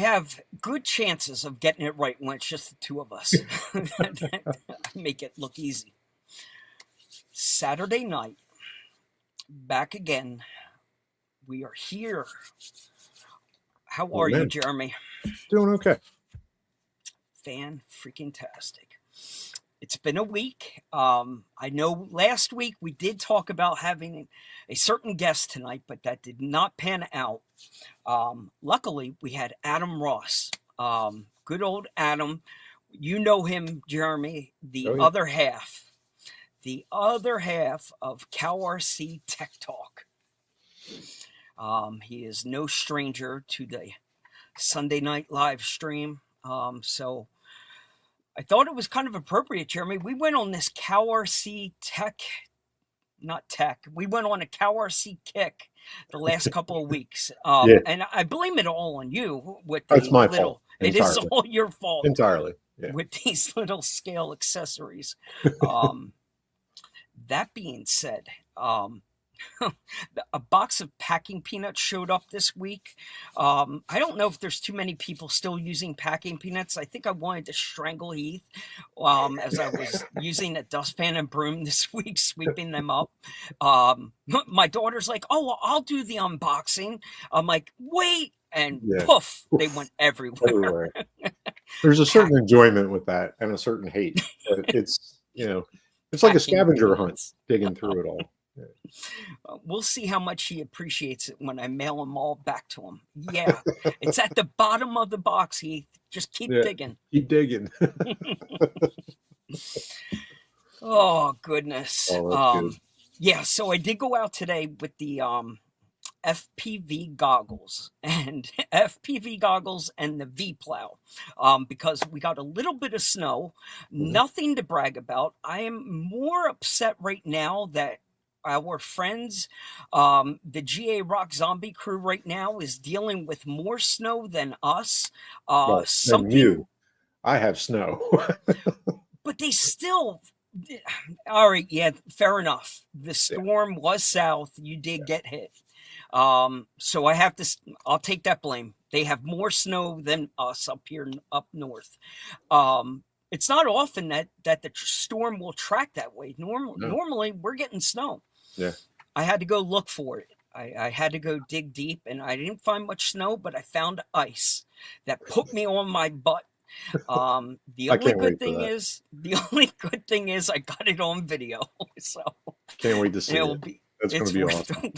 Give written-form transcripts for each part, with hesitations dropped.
have good chances of getting it right when it's just the two of us. Make it look easy. Saturday night, back again. We are here. How are you, Jeremy? Doing okay. Fan-freaking-tastic. It's been a week. I know last week we did talk about having a certain guest tonight, but that did not pan out. Luckily, we had Adam Ross. Good old Adam. You know him, Jeremy, the other half. The other half of CowRC Tech Talk. He is no stranger to the Sunday night live stream. So I thought it was kind of appropriate, Jeremy. We went on this CowRC we went on a CowRC kick the last couple of weeks. And I blame it all on you with the That's my fault. It is all your fault. Entirely. Yeah. With these little scale accessories. That being said, a box of packing peanuts showed up this week. I don't know if there's too many people still using packing peanuts. I think I wanted to strangle Heath as I was using a dustpan and broom this week, sweeping them up. My daughter's like, "Oh, I'll do the unboxing." I'm like, "Wait." And poof, they went everywhere. There's a certain enjoyment with that and a certain hate. But it's, it's like a scavenger hunt digging through it all. Yeah. We'll see how much he appreciates it when I mail them all back to him. Yeah, it's at the bottom of the box, Heath. Just keep digging. Keep digging. Oh, goodness. Oh, good. Yeah, so I did go out today with the FPV goggles and the V-Plow because we got a little bit of snow. Nothing to brag about. I am more upset right now that our friends, the GA Rock Zombie crew right now is dealing with more snow than us. Than you. I have snow. But they still... All right, yeah, fair enough. The storm was south. You did get hit. So I'll take that blame. They have more snow than us up here, up north. It's not often that the storm will track that way. Normally we're getting snow. Yeah. I had to go look for it. I had to go dig deep, and I didn't find much snow, but I found ice that put me on my butt. The only good thing is I got it on video. So can't wait to see it. That's going to be awesome.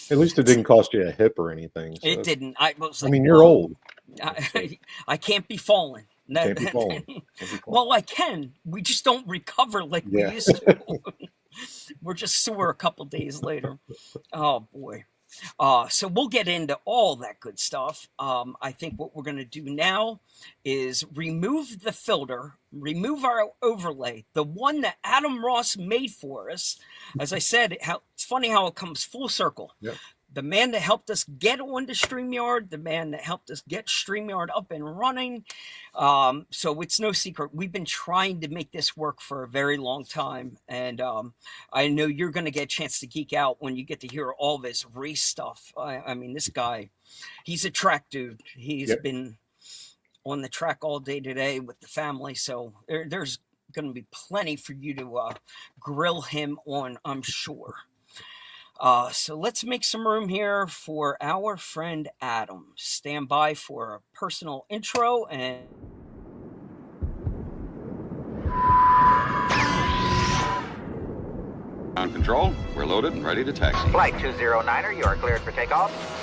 At least it didn't cost you a hip or anything. So it didn't. I mean, you're old. I can't be falling. Can't be falling. Well, I can. We just don't recover like we used to. We're just sore a couple days later. Oh, boy. So we'll get into all that good stuff. I think what we're going to do now is remove the filter, remove our overlay, the one that Adam Ross made for us. As I said, it's funny how it comes full circle. Yep. The man that helped us get onto StreamYard, the man that helped us get StreamYard up and running. So it's no secret. We've been trying to make this work for a very long time. And I know you're going to get a chance to geek out when you get to hear all this race stuff. I mean, this guy, he's a track dude. He's been on the track all day today with the family. So there's going to be plenty for you to grill him on, I'm sure. So let's make some room here for our friend Adam. Stand by for a personal intro and... Ground control, we're loaded and ready to taxi. Flight 209er, you are cleared for takeoff.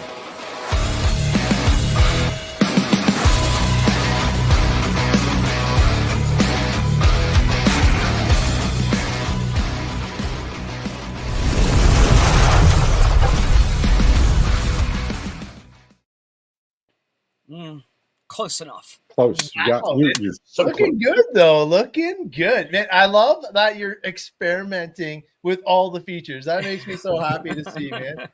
Close enough. close. Wow, You're so looking close. good though. Looking good, man. I love that you're experimenting with all the features. That makes me so happy to see, man.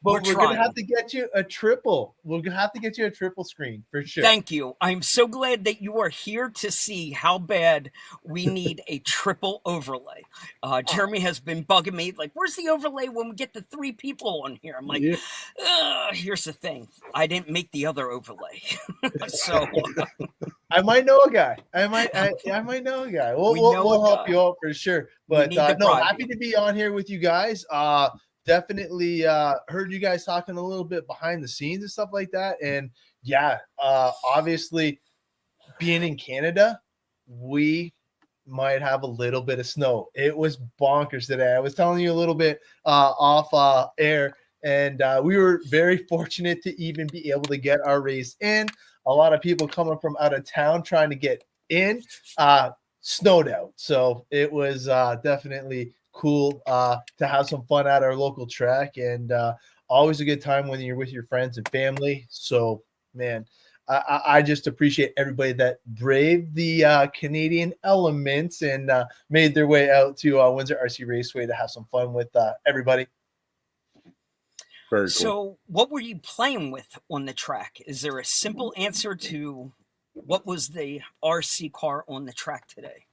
But we're gonna have to get you a triple. We're gonna have to get you a triple screen for sure. Thank you. I'm so glad that you are here to see how bad we need a triple overlay. Jeremy has been bugging me, like, where's the overlay when we get the 3 people on here? I'm like, here's the thing. I didn't make the other overlay. So I might know a guy. I might know a guy. We'll help you out for sure. But no, happy to be on here with you guys. Definitely heard you guys talking a little bit behind the scenes and stuff like that. And yeah, obviously being in Canada, we might have a little bit of snow. It was bonkers today. I was telling you a little bit off air, and we were very fortunate to even be able to get our race in. A lot of people coming from out of town trying to get in, snowed out. So it was definitely cool to have some fun at our local track, and always a good time when you're with your friends and family. So, man, I just appreciate everybody that braved the Canadian elements and made their way out to Windsor RC Raceway to have some fun with everybody. Very cool. So what were you playing with on the track? Is there a simple answer to what was the RC car on the track today?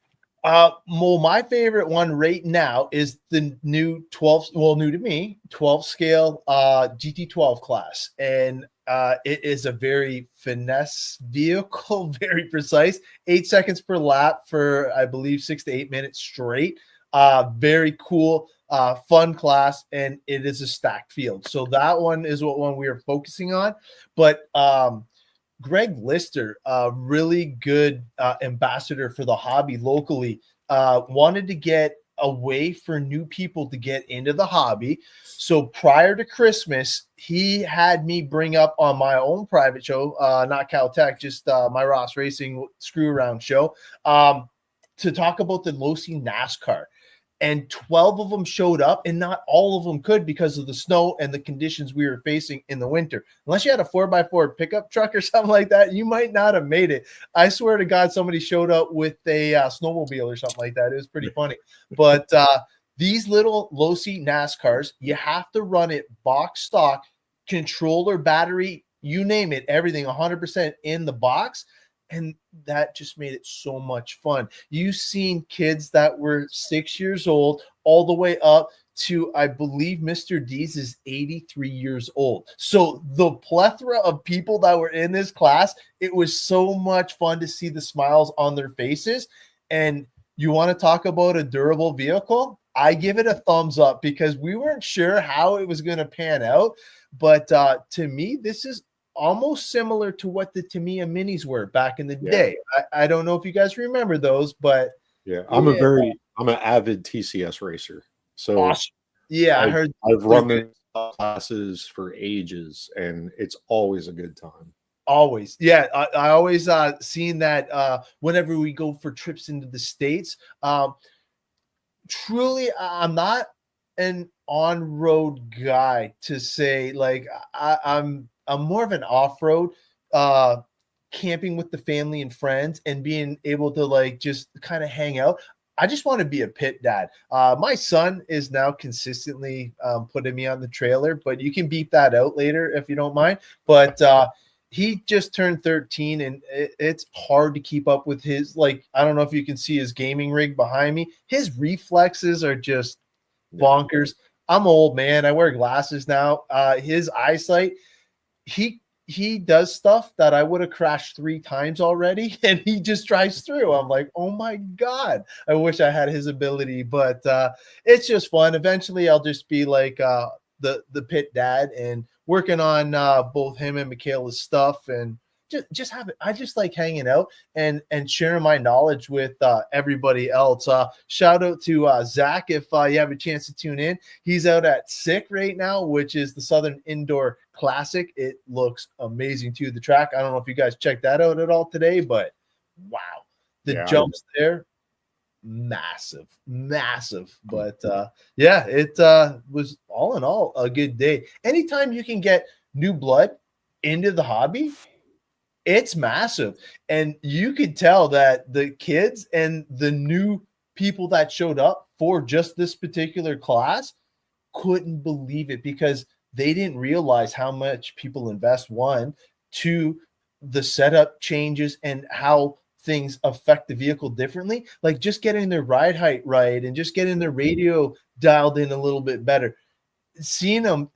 Well, my favorite one right now is the new 12, well, new to me, 12 scale GT12 class. And it is a very finesse vehicle, very precise, 8 seconds per lap for, I believe, 6 to 8 minutes straight. Very cool, fun class, and it is a stacked field. So that one is what one we are focusing on. But Greg Lister, a really good ambassador for the hobby locally, wanted to get a way for new people to get into the hobby. So prior to Christmas, he had me bring up on my own private show, not Caltech, just my Ross Racing screw around show, to talk about the Losi NASCAR. And 12 of them showed up, and not all of them could because of the snow and the conditions we were facing in the winter. Unless you had a 4x4 pickup truck or something like that, you might not have made it. I swear to God, somebody showed up with a snowmobile or something like that. It was pretty funny. But these little Losi NASCARs, you have to run it box stock, controller, battery, you name it, everything 100% in the box. And that just made it so much fun. You've seen kids that were 6 years old all the way up to, I believe, Mr. D's is 83 years old. So the plethora of people that were in this class, it was so much fun to see the smiles on their faces. And you want to talk about a durable vehicle? I give it a thumbs up because we weren't sure how it was going to pan out. But to me, this is almost similar to what the Tamiya Minis were back in the day. I don't know if you guys remember those, but yeah, I'm an avid TCS racer. So awesome. Yeah, I've run the classes for ages, and it's always a good time. Always. Yeah, I always seen that whenever we go for trips into the States. Truly, I'm not an on-road guy to say, like, I'm more of an off-road, camping with the family and friends and being able to, like, just kind of hang out. I just want to be a pit dad. My son is now consistently putting me on the trailer, but you can beep that out later if you don't mind. But he just turned 13, and it's hard to keep up with his, like, I don't know if you can see his gaming rig behind me. His reflexes are just bonkers. I'm old, man. I wear glasses now. His eyesight, he does stuff that I would have crashed 3 times already, and he just drives through. I'm like, oh my God, I wish I had his ability, but it's just fun. Eventually I'll just be like the pit dad and working on both him and Michaela's stuff, and just have it. I just like hanging out and sharing my knowledge with everybody else. Shout out to Zach if you have a chance to tune in. He's out at SICK right now, which is the Southern Indoor Classic. It looks amazing too. The track. I don't know if you guys checked that out at all today, but wow, the jumps there, massive. But yeah, it was all in all a good day. Anytime you can get new blood into the hobby, It's massive. And you could tell that the kids and the new people that showed up for just this particular class couldn't believe it because they didn't realize how much people invest, one, two, the setup changes and how things affect the vehicle differently. Like just getting their ride height right and just getting their radio dialed in a little bit better. Seeing them,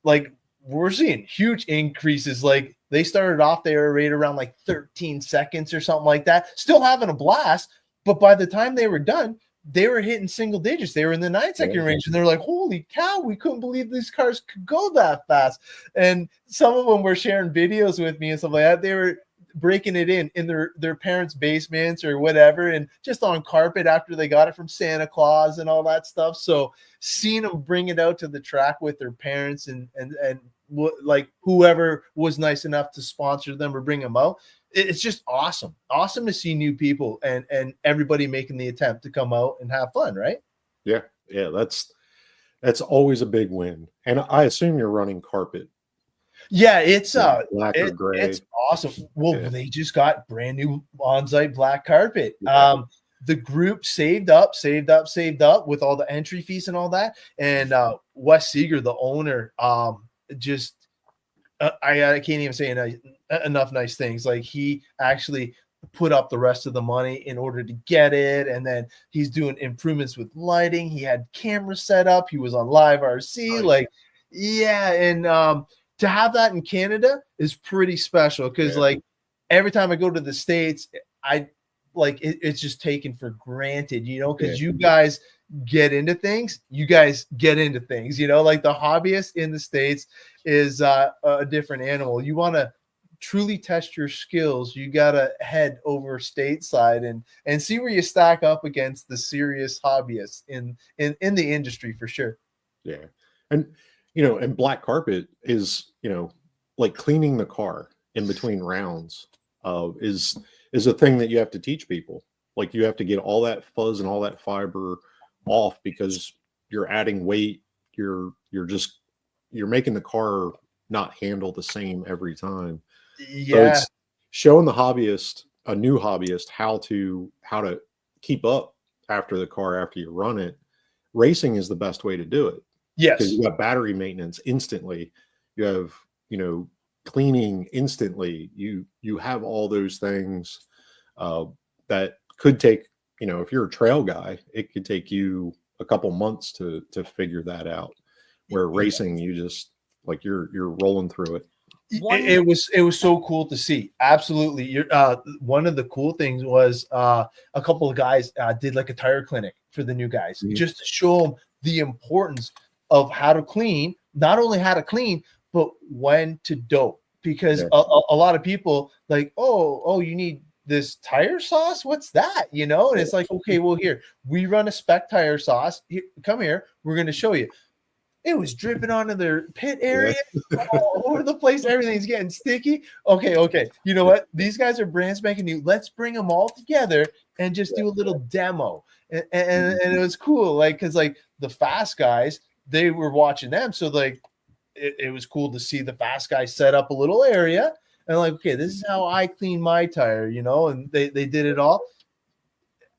like, we're seeing huge increases. Like they started off, they were right around like 13 seconds or something like that, still having a blast. But by the time they were done, they were hitting single digits. They were in the 9-second range, and they're like, holy cow, we couldn't believe these cars could go that fast. And some of them were sharing videos with me and stuff like that. They were breaking it in their parents' basements or whatever, and just on carpet after they got it from Santa Claus and all that stuff. So seeing them bring it out to the track with their parents and like whoever was nice enough to sponsor them or bring them out, it's just awesome to see new people and everybody making the attempt to come out and have fun, right? Yeah, that's always a big win. And I assume you're running carpet. Yeah, it's black or gray. It's awesome. Well, they just got brand new on-site black carpet. The group saved up with all the entry fees and all that. And Wes Seeger, the owner, just I can't even say enough nice things. Like he actually put up the rest of the money in order to get it, and then he's doing improvements with lighting. He had cameras set up. He was on live RC. Like, yeah, and to have that in Canada is pretty special because like every time I go to the States, I like it's just taken for granted, you know, because you guys get into things, like the hobbyist in the States is a different animal. You want to truly test your skills, you got to head over stateside and see where you stack up against the serious hobbyists in the industry for sure. Yeah. And and black carpet is, like cleaning the car in between rounds is a thing that you have to teach people. Like you have to get all that fuzz and all that fiber off because you're adding weight. You're making the car not handle the same every time. Yeah. So it's showing a new hobbyist how to keep up after the car, after you run it. Racing is the best way to do it. Yes. Because you got battery maintenance instantly. You have, cleaning instantly. You have all those things that could take, if you're a trail guy, it could take you a couple months to figure that out. Where racing, you just like you're rolling through it. It was so cool to see. Absolutely. One of the cool things was a couple of guys did like a tire clinic for the new guys, just to show them the importance of how to clean, not only how to clean, but when to dope. Because a lot of people like, oh, you need this tire sauce? What's that? And it's like, okay, well, here, we run a spec tire sauce. Here, come here. We're going to show you. It was dripping onto their pit area all over the place. Everything's getting sticky. Okay. You know what? These guys are brand spanking new. Let's bring them all together and just do a little demo. And it was cool. Like, cause like the fast guys, they were watching them. So like, it was cool to see the fast guys set up a little area and like, okay, this is how I clean my tire, and they did it all.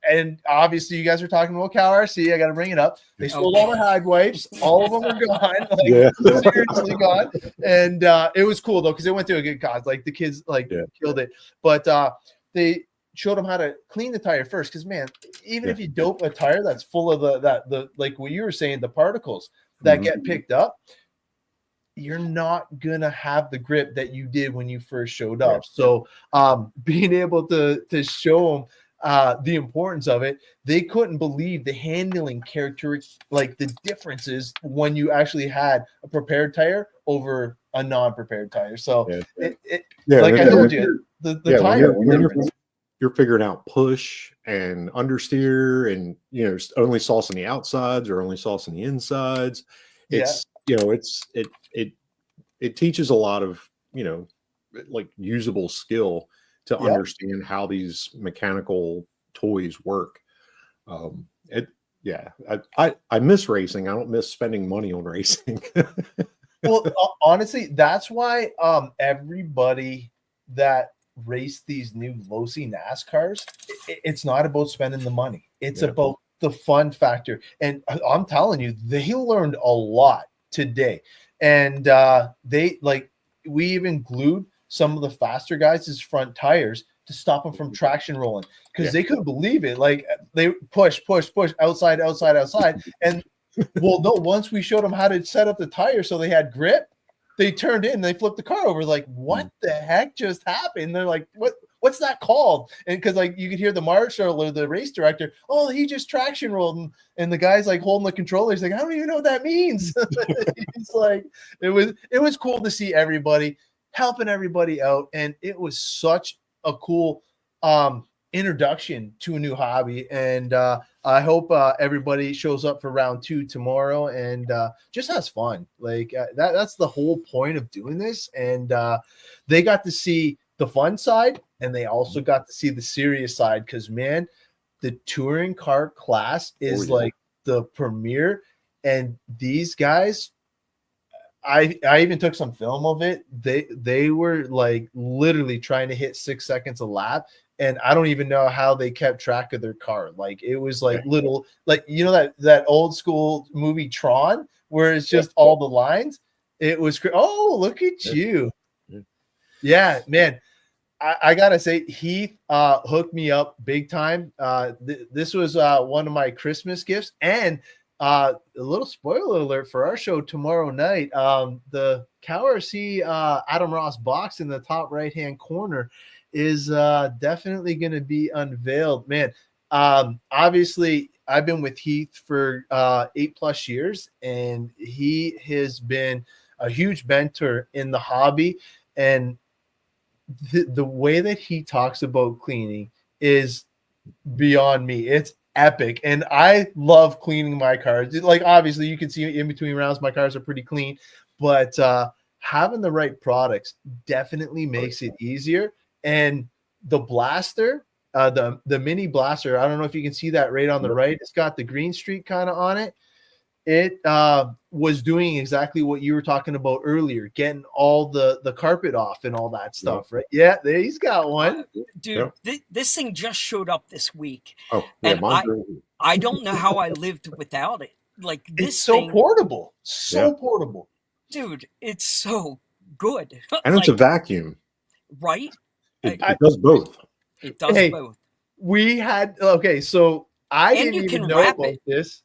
And obviously, you guys are talking about Cal RC. I got to bring it up. They sold all the hide wipes. All of them are gone. Seriously gone. And it was cool though because it went to a good cause. Like the kids killed it. But they showed them how to clean the tire first. Because man, even if you dope a tire that's full of the like what you were saying, the particles that get picked up, you're not gonna have the grip that you did when you first showed up. So being able to show them the importance of it, they couldn't believe the handling characteristics, like the differences when you actually had a prepared tire over a non-prepared tire. So like I told you, the tire when you're figuring out push and understeer and only sauce on the outsides or only sauce on the insides. It's it teaches a lot of like usable skill to understand how these mechanical toys work. I miss racing. I don't miss spending money on racing. Well, honestly, that's why everybody that race these new low-C NASCARs, it's not about spending the money. It's about the fun factor. And I'm telling you, they learned a lot today. And we even glued some of the faster guys' front tires to stop them from traction rolling because they couldn't believe it. Like they push, outside. And well, no, once we showed them how to set up the tire so they had grip, they turned in, they flipped the car over. Like, what the heck just happened? They're like, what's that called? And because like you could hear the marshal or the race director, oh, he just traction rolled, and the guy's like holding the controller. He's like, I don't even know what that means. It's like it was cool to see everybody helping everybody out, and it was such a cool introduction to a new hobby. And I hope everybody shows up for round 2 tomorrow and just has fun. Like that's the whole point of doing this. And they got to see the fun side, and they also got to see the serious side, because man, the touring car class is like the premier. And these guys, I even took some film of it. They were like literally trying to hit 6 seconds a lap, and I don't even know how they kept track of their car. Like it was like little, like you know that old school movie Tron where it's just all the lines. It was oh, look at you. Yeah, man. I gotta say, Heath hooked me up big time. This was one of my Christmas gifts, and a little spoiler alert for our show tomorrow night. The CowRC Adam Ross box in the top right hand corner is definitely going to be unveiled. Man, obviously, I've been with Heath for 8+ years, and he has been a huge mentor in the hobby. And the way that he talks about cleaning is beyond me. It's epic, and I love cleaning my cars. Like obviously you can see in between rounds my cars are pretty clean, but having the right products definitely makes it easier. And the blaster, the mini blaster, I don't know if you can see that right on the right, it's got the green streak kind of on it. It was doing exactly what you were talking about earlier, getting all the carpet off and all that stuff, right? Yeah, there he's got one. Dude, this thing just showed up this week. Oh, yeah, and I don't know how I lived without it. Like this it's so thing, portable. So portable. Dude, it's so good. And it's a vacuum. Right? It does both. It does both. We had so I didn't even know about this.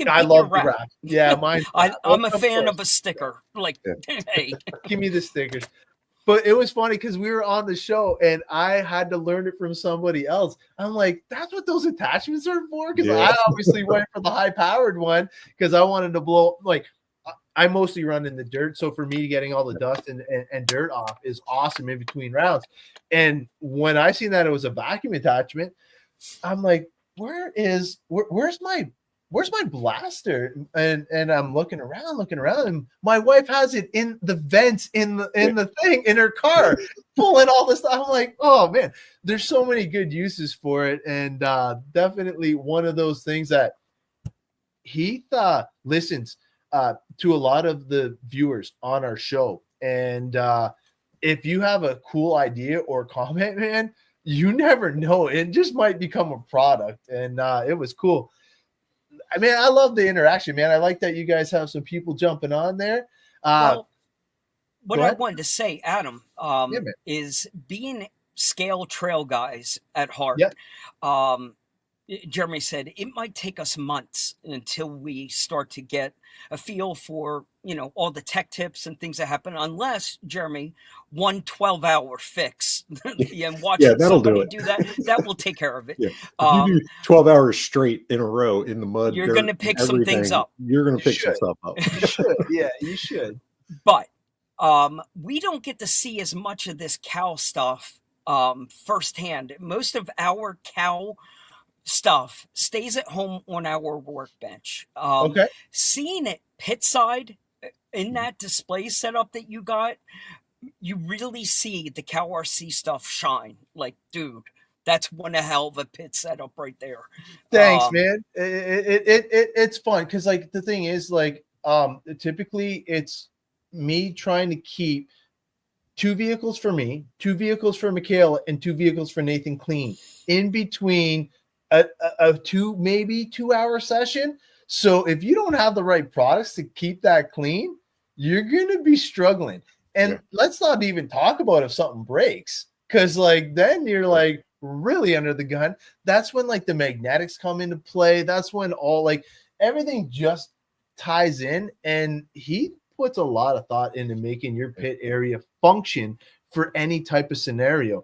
I love the wrap. Yeah, mine. I'm a fan of a sticker. Like, hey, give me the stickers. But it was funny because we were on the show and I had to learn it from somebody else. I'm like, that's what those attachments are for? Because I obviously went for the high-powered one because I wanted to blow. Like, I mostly run in the dirt, so for me, getting all the dust and dirt off is awesome in between rounds. And when I seen that it was a vacuum attachment, I'm like, where's my blaster? And I'm looking around, and my wife has it in the vents in the thing in her car, pulling all this stuff. I'm like, oh man, there's so many good uses for it, and definitely one of those things that Heath listens to a lot of the viewers on our show. And if you have a cool idea or comment, man, you never know, it just might become a product. And it was cool. I mean, I love the interaction, man. I like that you guys have some people jumping on there. Well, what I wanted to say, Adam, is being scale trail guys at heart. Jeremy said it might take us months until we start to get a feel for, all the tech tips and things that happen, unless, Jeremy, 1 12-hour fix and watching that'll somebody do that will take care of it. Yeah. If you do 12 hours straight in a row in the mud, you're going to pick some things up. You're going to pick some stuff up. You should. Yeah, you should. But we don't get to see as much of this cow stuff firsthand. Most of our cow stuff stays at home on our workbench. Seeing it pit side in that display setup that you got, you really see the CowRC stuff shine. Like, dude, that's one hell of a pit setup right there. Thanks, man. It's fun because, like, the thing is, like, typically it's me trying to keep 2 vehicles for me, 2 vehicles for Michaela, and 2 vehicles for Nathan clean in between a 2-hour session. So if you don't have the right products to keep that clean, you're gonna be struggling. And let's not even talk about if something breaks, because like then you're like really under the gun. That's when like the magnetics come into play. That's when all like everything just ties in, and he puts a lot of thought into making your pit area function for any type of scenario.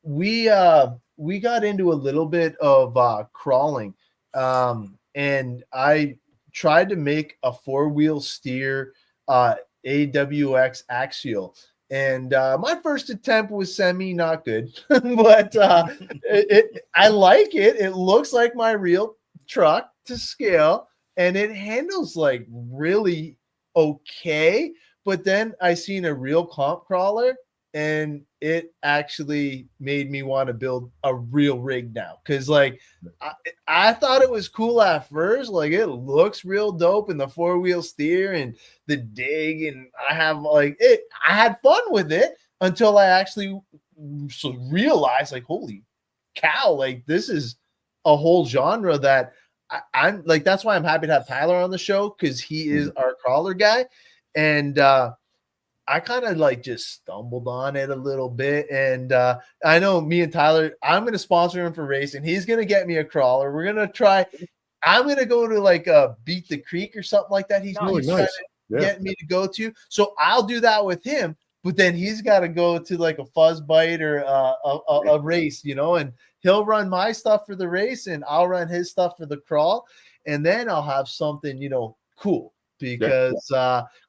We got into a little bit of crawling, and I tried to make a 4-wheel steer AWX axial. And my first attempt was not good, but I like it. It looks like my real truck to scale, and it handles like really okay. But then I seen a real comp crawler, and it actually made me want to build a real rig now. Cause like I thought it was cool at first, like it looks real dope in the 4-wheel steer and the dig, and I had fun with it until I actually realized like, holy cow, like this is a whole genre that I'm like, that's why I'm happy to have Tyler on the show, because he is our crawler guy. And I kind of like just stumbled on it a little bit. And I know me and Tyler, I'm going to sponsor him for racing. He's going to get me a crawler. We're going to try. I'm going to go to like Beat the Creek or something like that. He's trying to get me to go to. So I'll do that with him. But then he's got to go to like a fuzz bite or a race, you know, and he'll run my stuff for the race and I'll run his stuff for the crawl. And then I'll have something, you know, cool, because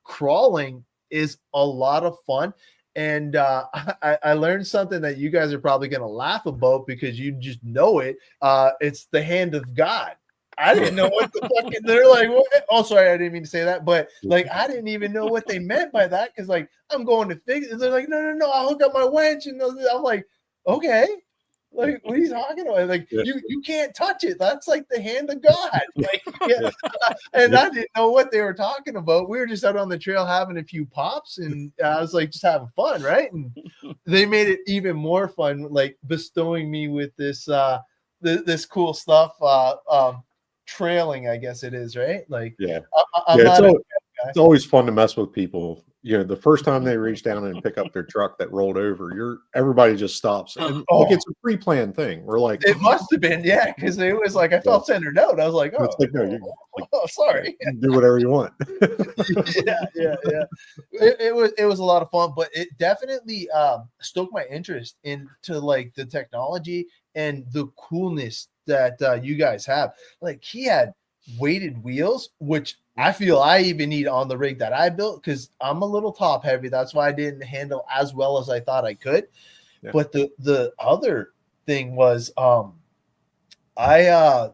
crawling is a lot of fun. And I learned something that you guys are probably going to laugh about because you just know it. It's the hand of God. I didn't know what the fucking, they're like, what? Oh, sorry, I didn't mean to say that, but like, I didn't even know what they meant by that. Cause like, I'm going to fix it. They're like, no, I'll hook up my winch. And I'm like, okay. Like, what are you talking about? Like, you can't touch it. That's like the hand of God. Like, and I didn't know what they were talking about. We were just out on the trail having a few pops, and I was like, just having fun, right? And they made it even more fun, like bestowing me with this this cool stuff. Trailing, I guess it is, right? Like, it's always fun to mess with people. You know, the first time they reach down and pick up their truck that rolled over, everybody just stops. And like, it's a pre-planned thing. We're like, it must have been, because it was like I felt centered out. I was like, oh, like, no, you like, sorry. You do whatever you want. It was a lot of fun, but it definitely stoked my interest into like the technology and the coolness that you guys have. Like, he had weighted wheels, which I feel I even need on the rig that I built, because I'm a little top heavy. That's why I didn't handle as well as I thought I could. Yeah. But the other thing was I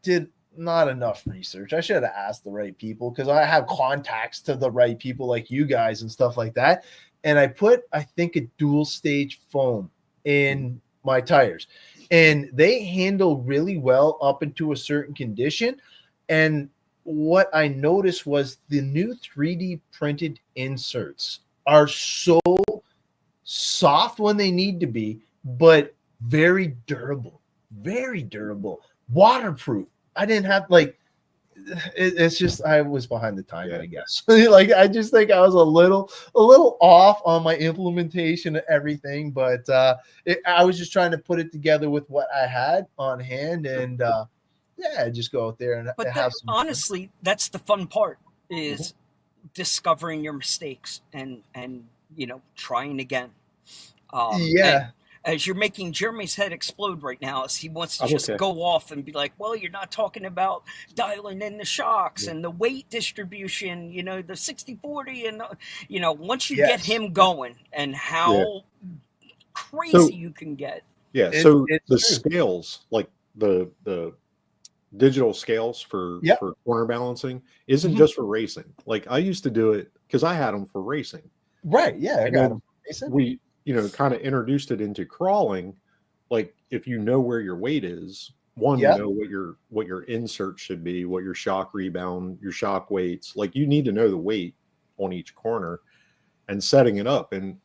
did not enough research. I should have asked the right people, because I have contacts to the right people like you guys and stuff like that. And I put, I think, a dual stage foam in my tires, and they handle really well up into a certain condition. And what I noticed was the new 3D printed inserts are so soft when they need to be, but very durable, waterproof. I didn't have like, it's just, I was behind the time, I guess. Like, I just think I was a little off on my implementation of everything, but I was just trying to put it together with what I had on hand, and just go out there and have some honestly, that's the fun part, is discovering your mistakes and you know, trying again. As you're making Jeremy's head explode right now, as he wants to just go off and be like, well, you're not talking about dialing in the shocks and the weight distribution, you know, the 60-40, and you know, once you get him going and how crazy you can get. So the scales, like the digital scales for corner balancing, isn't just for racing. Like, I used to do it because I had them for racing. Right. Yeah. I got them for racing. We, you know, kind of introduced it into crawling. Like, if you know where your weight is, you know what your insert should be, what your shock rebound, your shock weights, like, you need to know the weight on each corner. and setting it up. And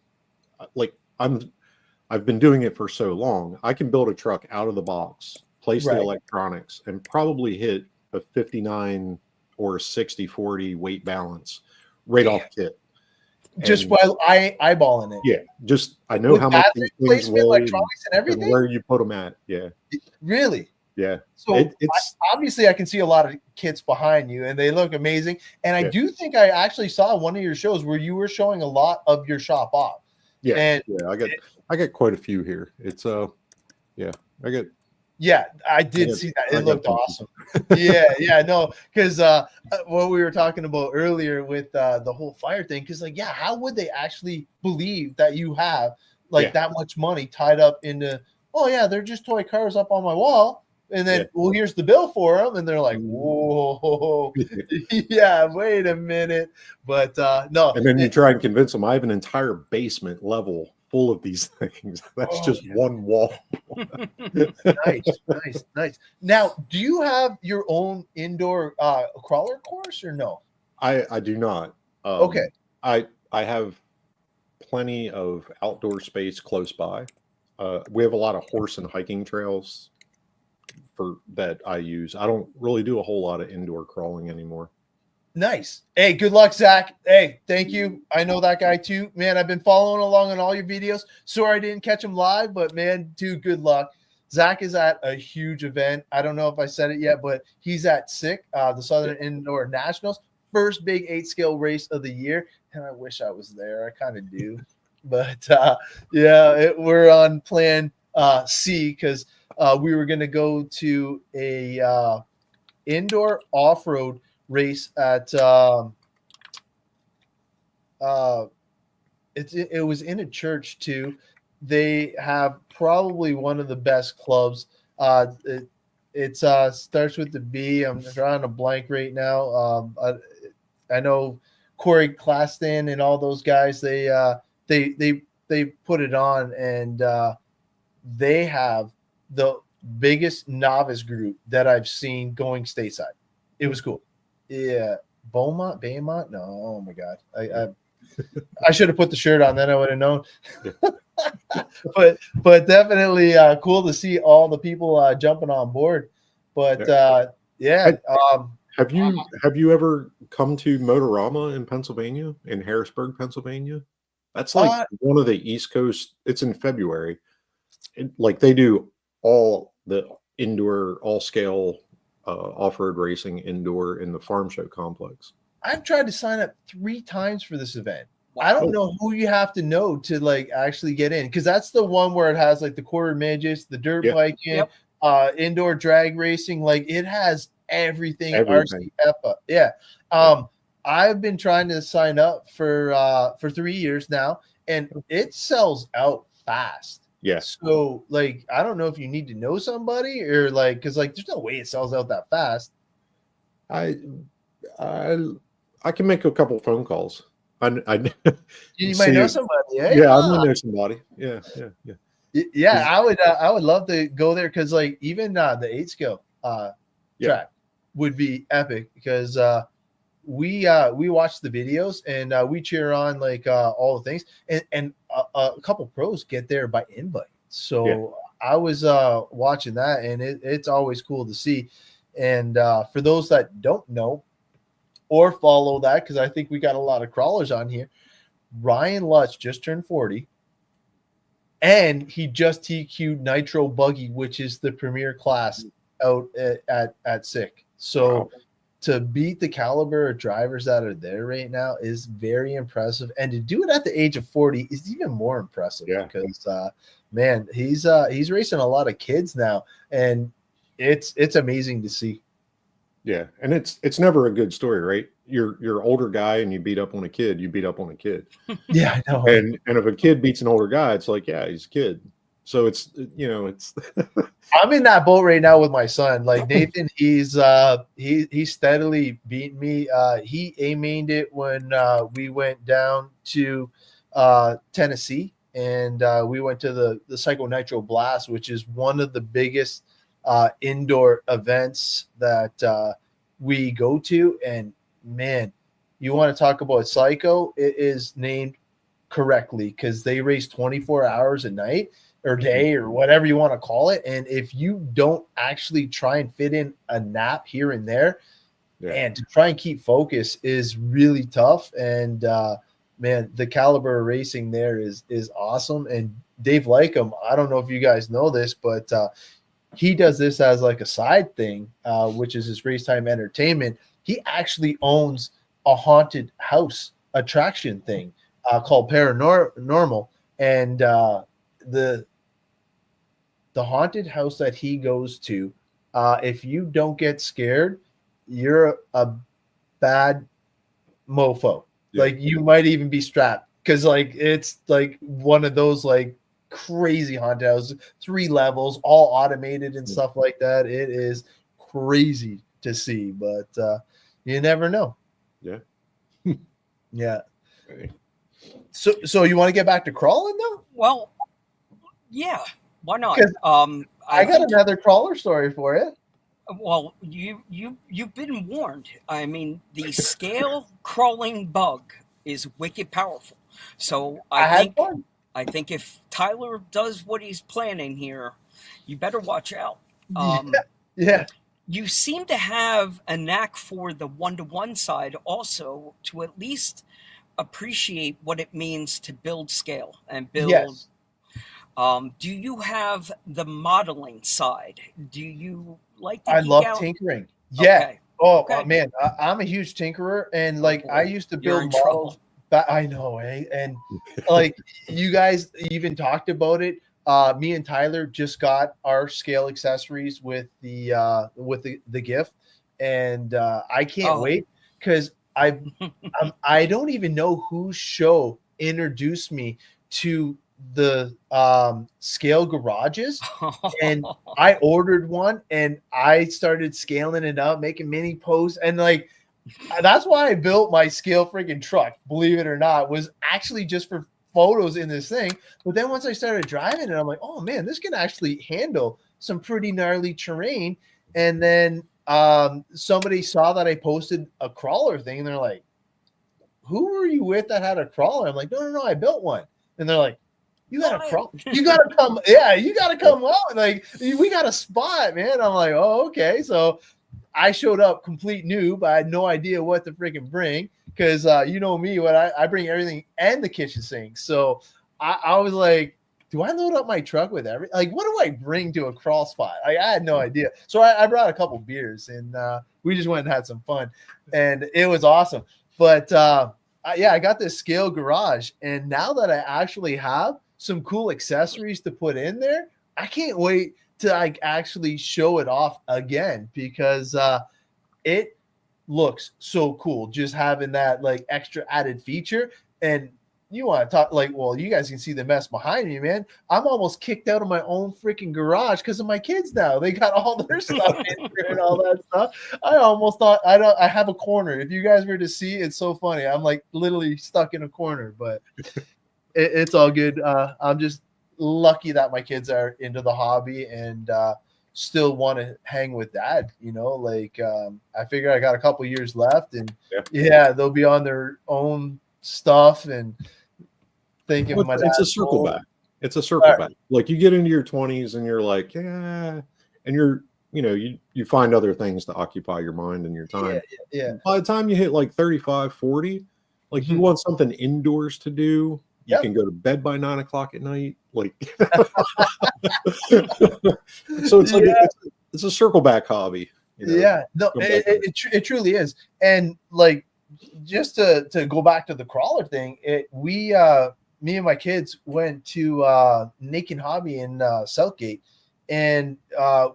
like I've been doing it for so long, I can build a truck out of the box, place the Right. electronics, and probably hit a 59 or 60-40 weight balance right off kit. Just And while eyeballing it. yeah, just I know With how much battery these things placement, weigh electronics, and and everything. where you put them at. Yeah, Really? yeah. So It's obviously I can see a lot of kits behind you and they look amazing. And I Yeah. do think I actually saw one of your shows where you were showing a lot of your shop off. yeah, And yeah. I got quite a few here. It's yeah, I got yeah, I did Yeah, see that. I It got looked plenty. awesome. Yeah, no, because what we were talking about earlier with the whole fire thing, because like, yeah, how would they actually believe that you have like Yeah. that much money tied up into? Oh yeah, they're just toy cars up on my wall, and then Yeah. well, here's the bill for them, and they're like, Mhm. whoa, yeah, wait a minute, but no, And then you try and convince them I have an entire basement level full of these things. That's Oh, just yeah. one wall. nice. Now, do you have your own indoor crawler course or no? I do not. Okay. I have plenty of outdoor space close by. We have a lot of horse and hiking trails for that I use. I don't really do a whole lot of indoor crawling anymore. Nice. Hey, good luck, Zach. Hey, thank you. I know that guy too. Man, I've been following along on all your videos. Sorry I didn't catch him live, but man, dude, good luck. Zach is at a huge event. I don't know if I said it yet, but he's at SICK, the Southern Indoor Nationals, first big 8-scale race of the year. And I wish I was there. I kind of do. But yeah, we're on plan C because we were going to go to a indoor off-road race at it was in a church too. They have probably one of the best clubs. It starts with the B. I'm drawing a blank right now. I know Corey Claston and all those guys. They put it on, and they have the biggest novice group that I've seen going stateside. It was cool. Yeah, Beaumont. No, oh my God, I should have put the shirt on. Then I would have known. but definitely cool to see all the people jumping on board. But yeah, Have you ever come to Motorama in Pennsylvania, in Harrisburg, Pennsylvania? That's like one of the East Coast. It's in February. Like they do all the indoor, all scale off-road racing indoor in the farm show complex. I've tried to sign up 3 times for this event. I don't know who you have to know to like actually get in, because that's the one where it has like the quarter midgets, the dirt biking, indoor drag racing. Like it has everything. RC EPA. Yeah. I've been trying to sign up for 3 years now, and it sells out fast. Yeah. So like I don't know if you need to know somebody or like, because like there's no way it sells out that fast. I can make a couple phone calls. You might know somebody, eh? Yeah, I might know somebody. Yeah. Yeah, I would love to go there, because like even the 8-scale track would be epic, because we watch the videos and we cheer on like all the things, and a couple pros get there by invite. So I was watching that, and it's always cool to see. And for those that don't know or follow that, because I think we got a lot of crawlers on here, Ryan Lutz just turned 40, and he just TQ'd Nitro Buggy, which is the premier class out at SICK. So to beat the caliber of drivers that are there right now is very impressive, and to do it at the age of 40 is even more impressive. Because man, he's racing a lot of kids now, and it's amazing to see. Yeah, and it's never a good story, right? You're older guy and you beat up on a kid. You beat up on a kid. Yeah, I know. And if a kid beats an older guy, it's like, yeah, he's a kid. So it's it's. I'm in that boat right now with my son. Like Nathan, he's steadily beating me. He A-mained it when we went down to Tennessee, and we went to the Psycho Nitro Blast, which is one of the biggest indoor events that we go to. And man, you want to talk about Psycho? It is named correctly, because they race 24 hours a night or day or whatever you want to call it. And if you don't actually try and fit in a nap here and there, and to try and keep focus is really tough. And man, the caliber of racing there is awesome. And Dave Lycum, I don't know if you guys know this, but he does this as like a side thing, which is his Race Time Entertainment. He actually owns a haunted house attraction thing called Paranormal. And the haunted house that he goes to, if you don't get scared, you're a bad mofo. Yeah. Like you might even be strapped, because like it's like one of those like crazy haunted houses, 3 levels, all automated and stuff like that. It is crazy to see, but you never know. Yeah. Yeah. Right. So you want to get back to crawling though? Well, yeah, why not? I got another crawler story for you. Well, you've been warned. I mean, the scale crawling bug is wicked powerful. So I think if Tyler does what he's planning here, you better watch out. Yeah. You seem to have a knack for the 1-to-1 side also, to at least appreciate what it means to build scale and build. Yes. Do you have the modeling side? Do you like to I love tinkering. Yeah. Okay. Oh, man, I'm a huge tinkerer, and like I used to build models. I know, eh? And like you guys even talked about it. Me and Tyler just got our scale accessories with the gift, and I can't wait, because I don't even know whose show introduced me to the scale garages, and I ordered one and I started scaling it up, making mini posts, and like that's why I built my scale freaking truck, believe it or not, was actually just for photos in this thing. But then once I started driving it, I'm like, oh man, this can actually handle some pretty gnarly terrain. And then somebody saw that I posted a crawler thing, and they're like, who were you with that had a crawler? I'm like, no, I built one. And they're like, you gotta crawl. You gotta come. Yeah, you gotta come out. Like, we got a spot, man. I'm like, oh, okay. So I showed up complete noob. I had no idea what to freaking bring, because you know me, what I bring everything and the kitchen sink. So I was like, do I load up my truck with everything? Like, what do I bring to a crawl spot? Like, I had no idea. So I brought a couple beers, and we just went and had some fun, and it was awesome. But I got this scale garage, and now that I actually have some cool accessories to put in there, I can't wait to like actually show it off again, because it looks so cool just having that like extra added feature. And you want to talk like, well, you guys can see the mess behind me, man. I'm almost kicked out of my own freaking garage because of my kids now. They got all their stuff in here and all that stuff. I almost thought I have a corner. If you guys were to see, it's so funny. I'm like literally stuck in a corner, but it's all good. I'm just lucky that my kids are into the hobby and still want to hang with dad. You know, like I figure I got a couple years left, and yeah, they'll be on their own stuff and thinking my it's a circle back. It's a circle back. Like you get into your 20s and you're like, yeah, and you find other things to occupy your mind and your time. Yeah. By the time you hit like 35, 40, like you want something indoors to do. You can go to bed by 9 o'clock at night. Like, so it's like it's a circle back hobby. You know? Yeah, no, it truly is. And like, just to go back to the crawler thing, me and my kids went to Naked Hobby in Southgate, and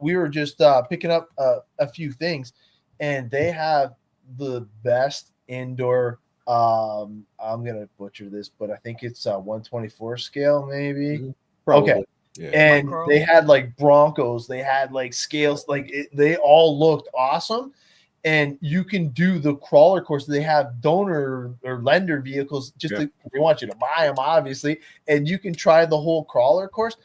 we were just picking up a few things, and they have the best indoor. I'm gonna butcher this, but I think it's 124 scale, maybe. Probably. Okay. Yeah. And they had like Broncos, they had like scales, like they all looked awesome. And you can do the crawler course. They have donor or lender vehicles. They want you to buy them, obviously, and you can try the whole crawler course.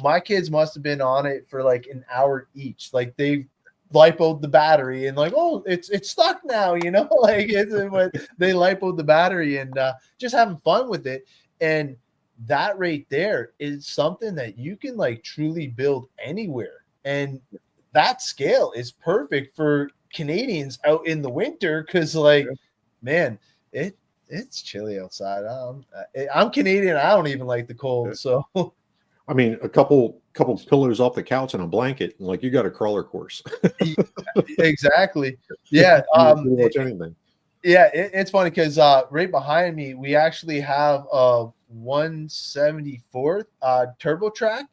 My kids must have been on it for like an hour each. Like they lipoed the battery and like, oh, it's stuck now, like but they lipoed the battery and just having fun with it. And that right there is something that you can like truly build anywhere. And that scale is perfect for Canadians out in the winter because like, man, it's chilly outside. I'm Canadian. I don't even like the cold. So I mean, a couple pillows off the couch and a blanket, and like you got a crawler course. Exactly. Yeah. Pretty much anything. Yeah, it's funny because right behind me we actually have a 174th turbo track,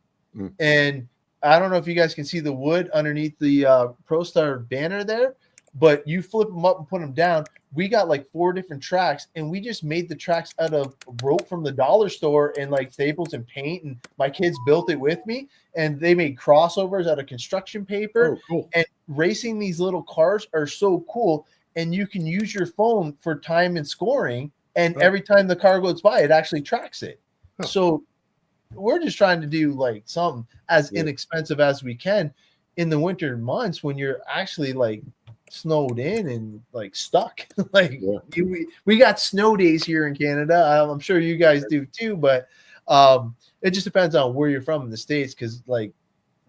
and I don't know if you guys can see the wood underneath the ProStar banner there, but you flip them up and put them down. We got like 4 different tracks, and we just made the tracks out of rope from the dollar store and like staples and paint. And my kids built it with me, and they made crossovers out of construction paper. Oh, cool. And racing these little cars are so cool. And you can use your phone for time and scoring. And every time the car goes by, it actually tracks it. So we're just trying to do like something as inexpensive as we can in the winter months when you're actually like snowed in and like stuck. Like we got snow days here in Canada. I'm sure you guys do too, but it just depends on where you're from in the States. Cause like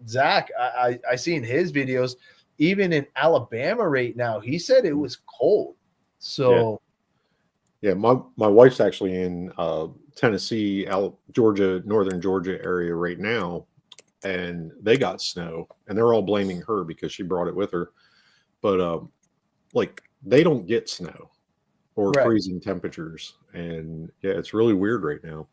Zach, I see in his videos, even in Alabama right now, he said it was cold. So yeah, my wife's actually in Tennessee, Georgia, northern Georgia area right now, and they got snow, and they're all blaming her because she brought it with her. But like they don't get snow or freezing temperatures, and yeah, it's really weird right now.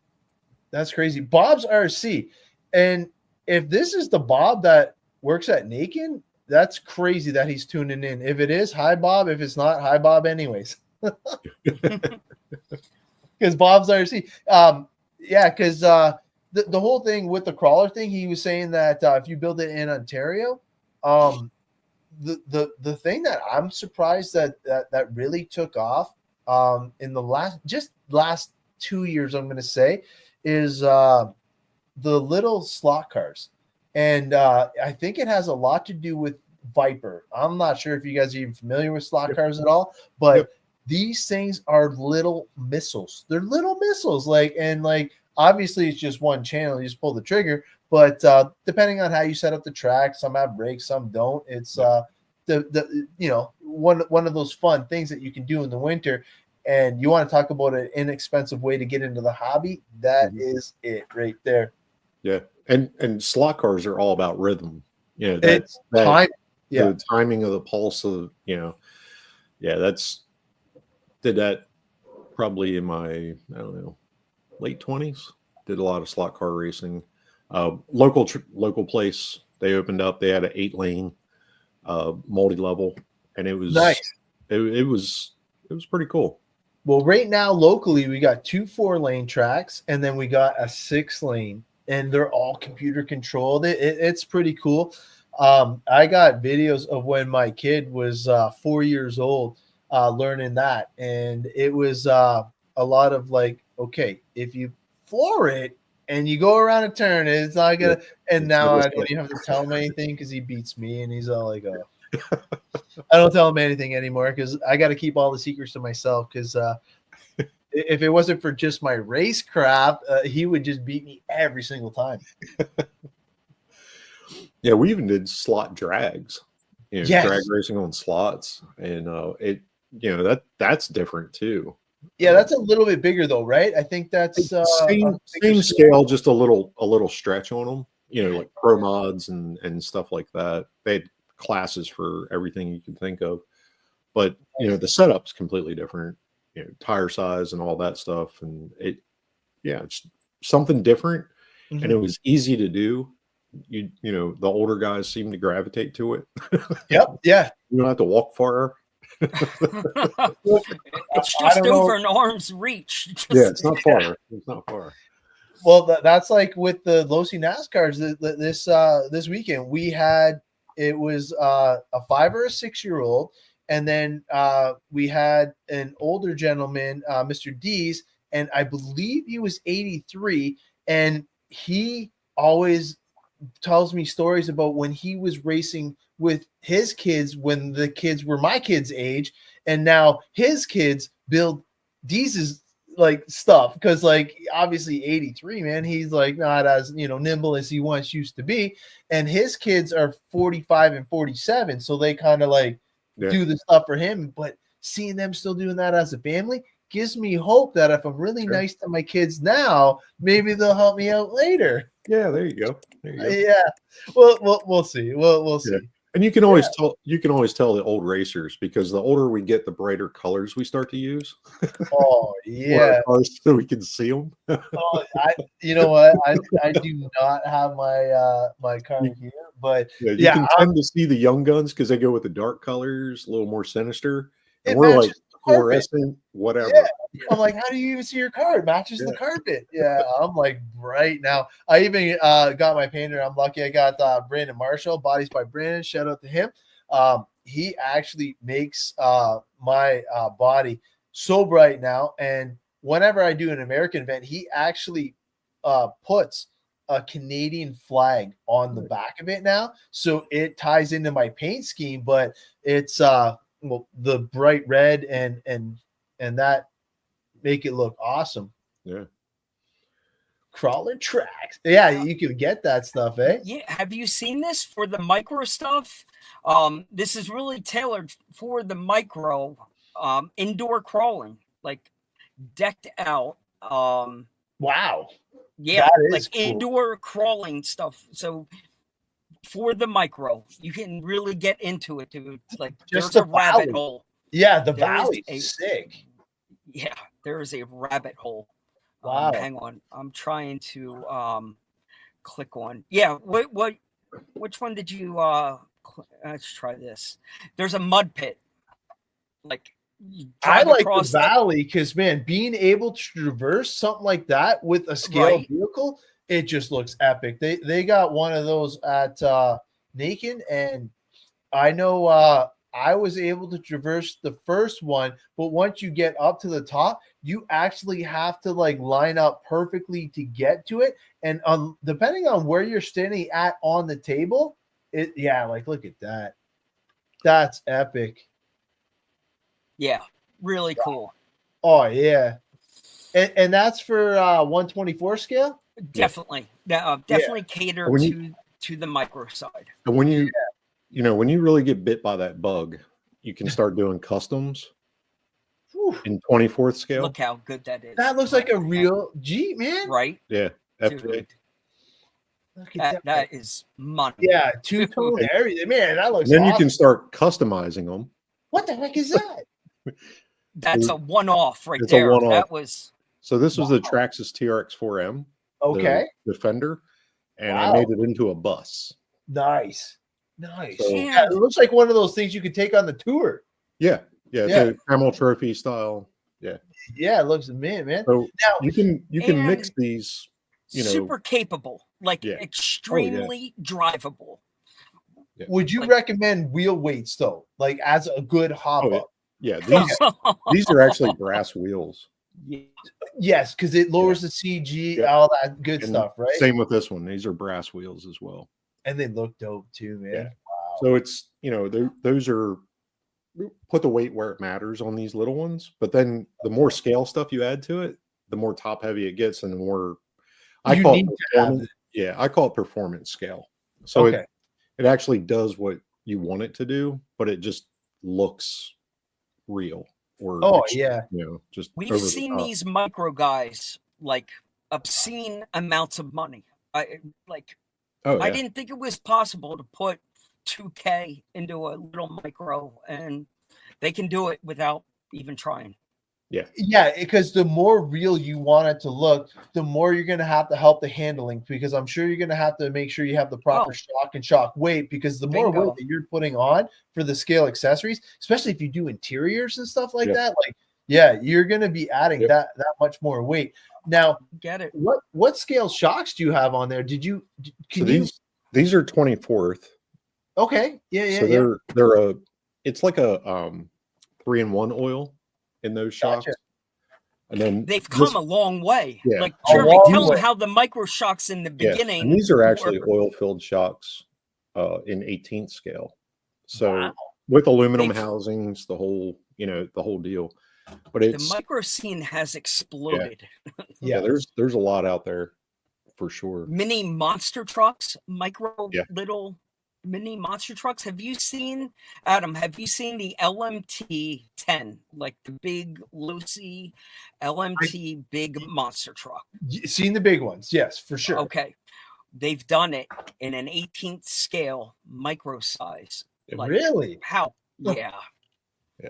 That's crazy. Bob's RC, and if this is the Bob that works at Nakin, that's crazy that he's tuning in. If it is, hi Bob. If it's not, hi Bob anyways. Because Bob's RC. Because the whole thing with the crawler thing, he was saying that if you build it in Ontario, the thing that I'm surprised that really took off in the last 2 years, I'm going to say, is the little slot cars. And I think it has a lot to do with Viper. I'm not sure if you guys are even familiar with slot cars at all, but these things are little missiles. They're little missiles. And obviously it's just one channel. You just pull the trigger. But depending on how you set up the track, some have brakes, some don't. It's one of those fun things that you can do in the winter. And you want to talk about an inexpensive way to get into the hobby? That is it right there. Yeah. And slot cars are all about rhythm. It's time. Yeah. The timing of the pulse of, did that probably in my, I don't know, late 20s. Did a lot of slot car racing. Local place, they opened up, they had an 8-lane multi-level, and it was nice. It was pretty cool. Well, right now locally we got 2 4-lane tracks, and then we got a 6-lane, and they're all computer controlled. It's pretty cool. I got videos of when my kid was 4 years old learning that, and it was a lot of like, okay, if you floor it and you go around a turn, it's not gonna. And now I don't even have to tell him anything because he beats me, and he's all like, "Oh." I don't tell him anything anymore because I got to keep all the secrets to myself. Because if it wasn't for just my racecraft, he would just beat me every single time. Yeah, we even did slot drags. Drag racing on slots, and that's different too. Yeah, that's a little bit bigger though, right? I think that's same scale, just a little stretch on them. Like pro mods and stuff like that. They had classes for everything you can think of, but the setup's completely different. Tire size and all that stuff, and it's something different, and it was easy to do. The older guys seem to gravitate to it. Yep. Yeah. You don't have to walk far. It's just over an arm's reach. It's not far. It's not far. Well, that's like with the Losi NASCARs this weekend. We had it was a 5 or a 6-year-old, and then we had an older gentleman, Mr. Dees, and I believe he was 83, and he always tells me stories about when he was racing with his kids when the kids were my kids' age, and now his kids build these like stuff because like obviously 83, man, he's like not as nimble as he once used to be, and his kids are 45 and 47, so they kind of like do the stuff for him. But seeing them still doing that as a family gives me hope that if I'm really nice to my kids now, maybe they'll help me out later. Yeah, there you go. There you go. Yeah, well, we'll see. We'll see. Yeah. And you can always tell. You can always tell the old racers because the older we get, the brighter colors we start to use. Oh yeah, so we can see them. You know what? I do not have my car here, but you can tend to see the young guns because they go with the dark colors, a little more sinister. And we're like fluorescent, whatever. Yeah. I'm like, how do you even see your car? It matches the carpet. Yeah, I'm like bright now. I even got my painter. I'm lucky I got Brandon Marshall, Bodies by Brandon. Shout out to him. He actually makes my body so bright now. And whenever I do an American event, he actually puts a Canadian flag on the back of it now. So it ties into my paint scheme, but it's the bright red and that make it look awesome. Yeah. Crawler tracks. Yeah, you can get that stuff, eh? Yeah. Have you seen this for the micro stuff? This is really tailored for the micro indoor crawling, like decked out. Wow. Yeah, like cool. Indoor crawling stuff. So for the micro, you can really get into it, dude. Like Just there's a the rabbit valley. hole. Yeah, the valley is sick. Yeah, there is a rabbit hole. Wow. Hang on, I'm trying to click on. Yeah, which one did you let's try this. There's a mud pit. Like I like the valley because man, being able to traverse something like that with a scaled vehicle, it just looks epic. They got one of those at Naked, and I know I was able to traverse the first one, but once you get up to the top, you actually have to like line up perfectly to get to it. And depending on where you're standing at on the table, like look at that. That's epic. Yeah, really cool. Oh yeah. And that's for 124 scale? Definitely. Definitely cater to the micro side. And when you when you really get bit by that bug, you can start doing customs in 24th scale. Look how good that is. That looks like a real Jeep, man. Right? Yeah. Dude, look at that is money. Yeah, two-tone everything. Man, that looks Then awesome. you can start customizing them. What the heck is that? That's a one-off right It's a there. one-off. That was So this was the Traxxas TRX4M. Okay. The Defender. And I made it into a bus. Nice. So, Yeah, it looks like one of those things you could take on the tour. Yeah. It's a camel trophy style. Yeah. Yeah, it looks man. So now you can mix these, super capable, like extremely drivable. Yeah. Would you recommend wheel weights though? Like as a good hop up? Yeah, these are actually brass wheels. Yeah. Yes, because it lowers the CG, all that good stuff, right? Same with this one. These are brass wheels as well. And they look dope too, man. Yeah. Wow. So it's those are put the weight where it matters on these little ones, but then the more scale stuff you add to it, the more top heavy it gets, and the more I call it performance scale. So it actually does what you want it to do, but it just looks real. Just we've seen these micro guys like obscene amounts of money. I didn't think it was possible to put 2K into a little micro, and they can do it without even trying. Yeah, because the more real you want it to look, the more you're going to have to help the handling, because I'm sure you're going to have to make sure you have the proper shock and shock weight, because the more weight that you're putting on for the scale accessories, especially if you do interiors and stuff like that, you're going to be adding that much more weight. Now, get it. What scale shocks do you have on there? These are 24th. Okay. So they're it's like a 3-in-1 oil in those shocks. Gotcha. And then they've come a long way. Yeah. Like Jeremy, tell them how the micro shocks in the beginning. And these are actually oil-filled shocks in 18th scale. So Wow. with aluminum They've- housings, the whole deal. But The it's micro scene has exploded. yeah, Yeah. there's a lot out there for sure. Mini monster trucks, micro Yeah. little mini monster trucks. Have you seen, Adam? Have you seen the LMT 10, like the big Lucy LMT big monster truck? Seen the big ones, yes, for sure. Okay, they've done it in an 18th scale micro size. Like, Really? how? Huh. Yeah.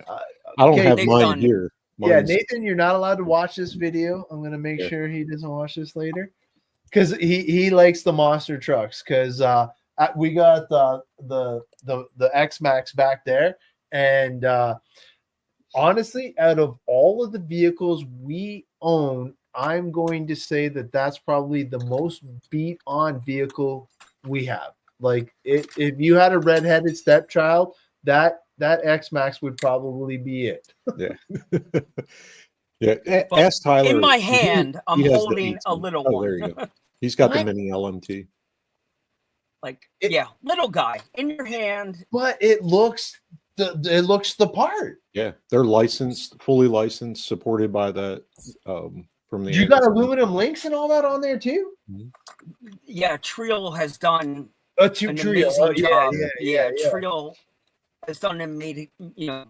I don't Okay, have they've mine done- here. Yeah, Mine's- Nathan, you're not allowed to watch this video. I'm gonna make Yeah. sure he doesn't watch this later, because he likes the monster trucks. Because we got the X Max back there, and honestly, out of all of the vehicles we own, I'm going to say that that's probably the most beat on vehicle we have. Like, if you had a redheaded stepchild, that X Max would probably be it. Yeah, But ask Tyler. in my He- hand, I'm he has the holding a 18. little Oh, there one. you go. He's got the What? mini LMT. Like, It- yeah, little guy in your hand. But it looks the part. Yeah, they're licensed, fully licensed, supported by that from the. You got Amazon. aluminum links and all that on there too. Yeah, Trio has done Two an trio. amazing Oh, job. yeah. Trio has done and made it. You know,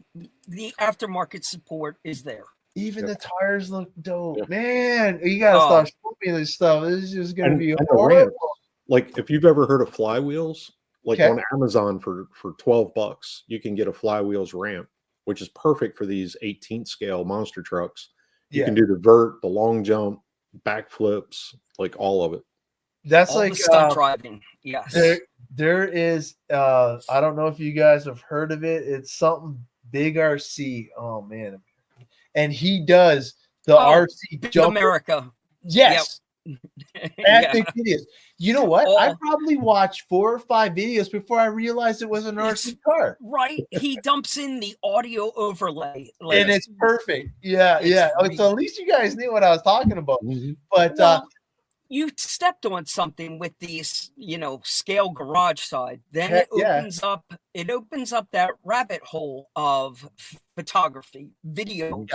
the aftermarket support is there. Even Yeah. the tires look dope, Yeah. man. You gotta Oh. stop showing me this stuff. This is just gonna be And the horrible. ramps, like if you've ever heard of flywheels, like Okay. on Amazon for $12, you can get a flywheels ramp, which is perfect for these 18th scale monster trucks. You Yeah, can do the vert, the long jump, back flips, like all of it. that's All like the stunt driving. Yes. there is. I don't know if you guys have heard of it. It's something Big RC. Oh man, and he does the RC Big jump. America. Yes. Yeah. Epic videos. You know what? I Oh. probably watched 4 or 5 videos before I realized it was an RC car. Right. He dumps in the audio overlay. Like, And it's perfect. Yeah, It's yeah. re- So at least you guys knew what I was talking about. But well, you stepped on something with these, scale garage side. Then Heck it yeah. opens up that rabbit hole of photography, videos.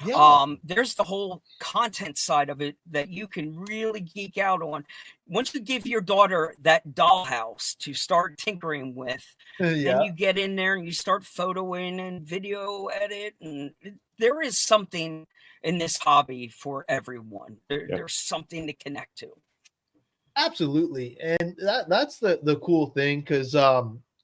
yeah, There's the whole content side of it that you can really geek out on. Once you give your daughter that dollhouse to start tinkering with, then yeah. you get in there and you start photoing and video edit, and there is something in this hobby for everyone. There's something to connect to. Absolutely. And that's the cool thing, because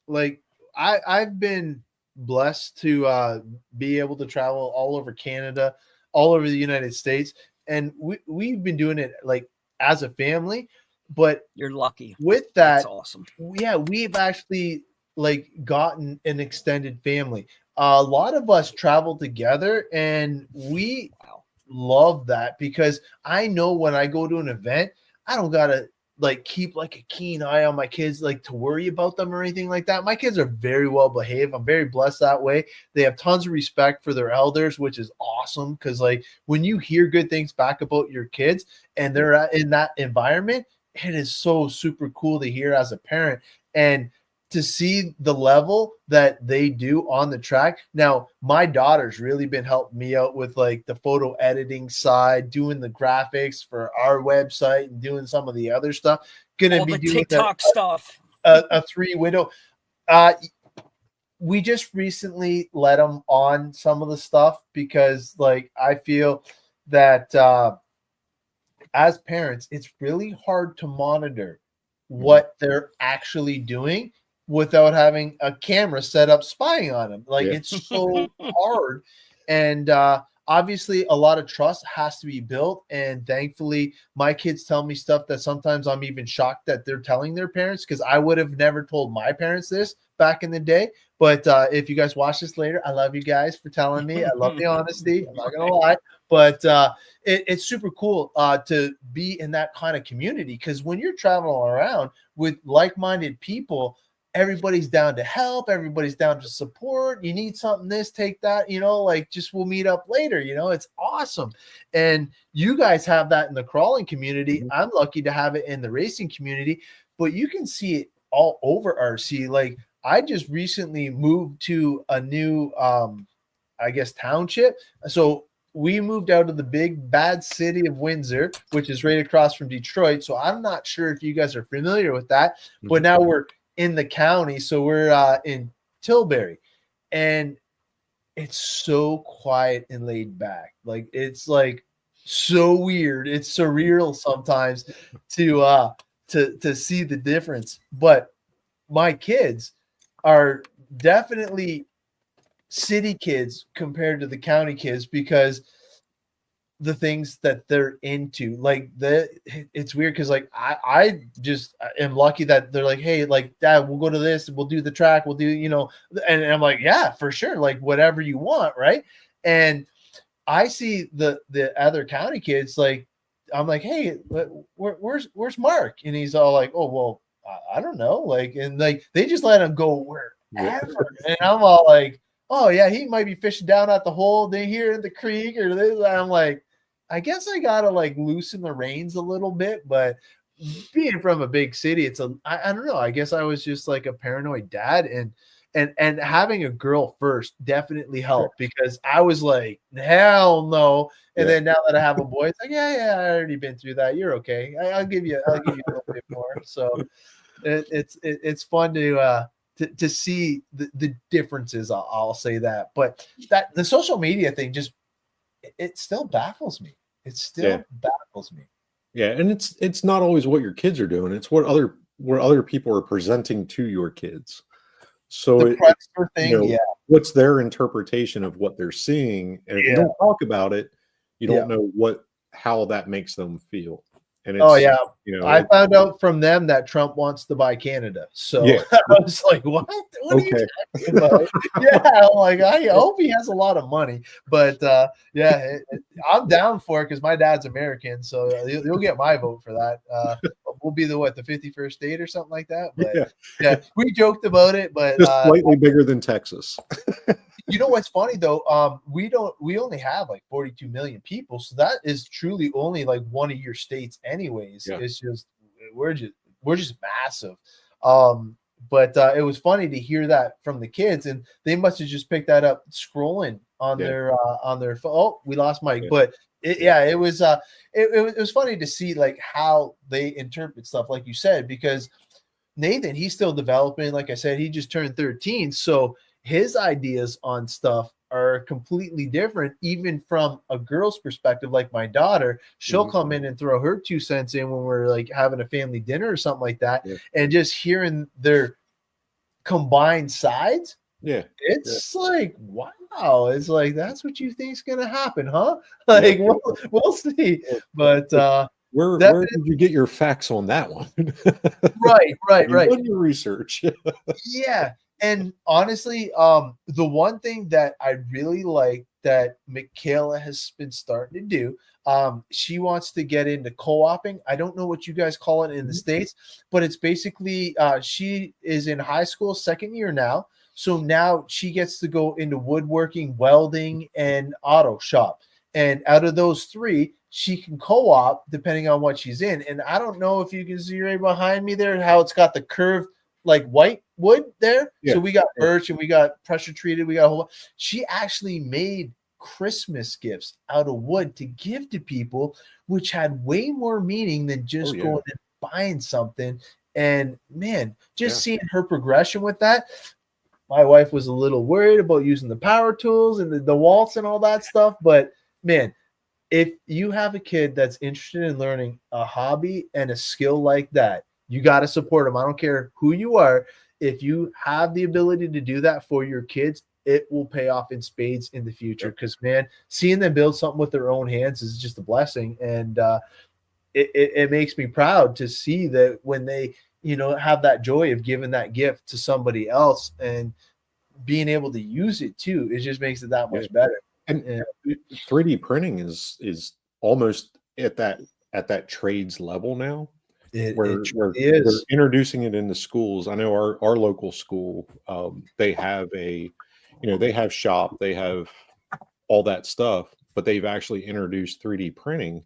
like I've been blessed to be able to travel all over Canada, all over the United States, and we've been doing it like as a family. But You're lucky. with That's that, awesome. yeah, we've actually like gotten an extended family. A lot of us travel together, and we Wow. love that, because I know when I go to an event, I don't gotta like keep like a keen eye on my kids, like to worry about them or anything like that. My kids are very well behaved. I'm very blessed that way. They have tons of respect for their elders, which is awesome, because like when you hear good things back about your kids and they're in that environment, it is so super cool to hear as a parent, and to see the level that they do on the track. Now, my daughter's really been helping me out with like the photo editing side, doing the graphics for our website and doing some of the other stuff. Gonna All be the doing TikTok stuff. a 3-window. We just recently let them on some of the stuff, because like I feel that as parents, it's really hard to monitor what they're actually doing without having a camera set up spying on them. Like, Yeah. it's so hard. And obviously a lot of trust has to be built. And thankfully my kids tell me stuff that sometimes I'm even shocked that they're telling their parents, because I would have never told my parents this back in the day. But if you guys watch this later, I love you guys for telling me. I love the honesty. I'm not gonna lie. But it's super cool to be in that kind of community, because when you're traveling around with like-minded people, everybody's down to help, everybody's down to support. You need something, this, take that, like just we'll meet up later. It's awesome. And you guys have that in the crawling community. Mhm. I'm lucky to have it in the racing community, but you can see it all over RC. Like, I just recently moved to a new, I guess, township. So we moved out of the big bad city of Windsor, which is right across from Detroit. So I'm not sure if you guys are familiar with that, but now we're in the county. So we're in Tilbury, and it's so quiet and laid back. Like it's like so weird. It's surreal sometimes to see the difference. But my kids are definitely city kids compared to the county kids because the things that they're into, like it's weird because like I just am lucky that they're like, hey, like dad, we'll go to this, we'll do the track, we'll do, and I'm like, yeah, for sure, like whatever you want, right? And I see the other county kids, like I'm like, hey, where's Mark? And he's all like, oh well, I don't know, like, and like they just let him go wherever, and I'm all like, oh yeah, he might be fishing down at the hole they here in the creek or this. And I'm like, I guess I gotta like loosen the reins a little bit, but being from a big city, I don't know. I guess I was just like a paranoid dad, and having a girl first definitely helped because I was like, hell no. And then now that I have a boy, it's like, yeah, I already been through that. You're okay. I'll give you a little bit more. So it's fun to see the differences. I'll say that, but that the social media thing just it still baffles me. It still baffles me. Yeah, and it's not always what your kids are doing. It's what other people are presenting to your kids. So The predator thing, what's their interpretation of what they're seeing, and if you don't talk about it, you don't know how that makes them feel. And it's, I found out from them that Trump wants to buy Canada. So I was like, what? What are you talking about? I'm like, I hope he has a lot of money. But I'm down for it because my dad's American. So you'll get my vote for that. We'll be the 51st state or something like that. But we joked about it. But just slightly bigger than Texas. You know what's funny though? We only have like 42 million people, so that is truly only like one of your states, anyways. Yeah. It's just we're just massive. But it was funny to hear that from the kids, and they must have just picked that up scrolling on their phone. Oh, we lost Mike, but it was funny to see like how they interpret stuff, like you said, because Nathan, he's still developing. Like I said, he just turned 13, so his ideas on stuff are completely different, even from a girl's perspective. Like my daughter, she'll come in and throw her 2 cents in when we're like having a family dinner or something like that. And just hearing their combined sides, it's like, wow, it's like, that's what you think is going to happen, huh? Like, we'll see. But, where did you get your facts on that one? Right. Done your research. And honestly, the one thing that I really like that Michaela has been starting to do, she wants to get into co-oping. I don't know what you guys call it in the States, but it's basically she is in high school, second year now. So now she gets to go into woodworking, welding, and auto shop. And out of those three, she can co-op depending on what she's in. And I don't know if you can see right behind me there how it's got the curved like white wood there. So we got birch and we got pressure treated. We got a whole. She actually made Christmas gifts out of wood to give to people, which had way more meaning than just going and buying something. And man, just seeing her progression with that. My wife was a little worried about using the power tools and the waltz and all that stuff. But man, if you have a kid that's interested in learning a hobby and a skill like that, you got to support them. I don't care who you are. If you have the ability to do that for your kids, it will pay off in spades in the future. Because, man, seeing them build something with their own hands is just a blessing. And it makes me proud to see that when they, have that joy of giving that gift to somebody else and being able to use it too, it just makes it that much better. And 3D printing is almost at that trades level now. We're introducing it in the schools. I know our local school, they have they have shop, they have all that stuff, but they've actually introduced 3D printing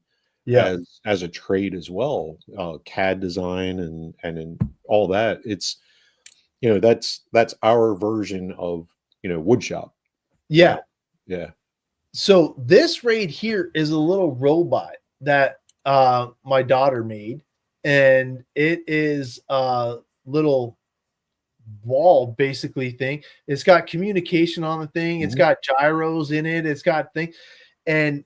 as a trade as well, CAD design and all that. that's our version of wood shop. Yeah. Yeah. So this right here is a little robot that my daughter made, and it is a little wall basically thing. It's got communication on the thing. It's got gyros in it. It's got thing, and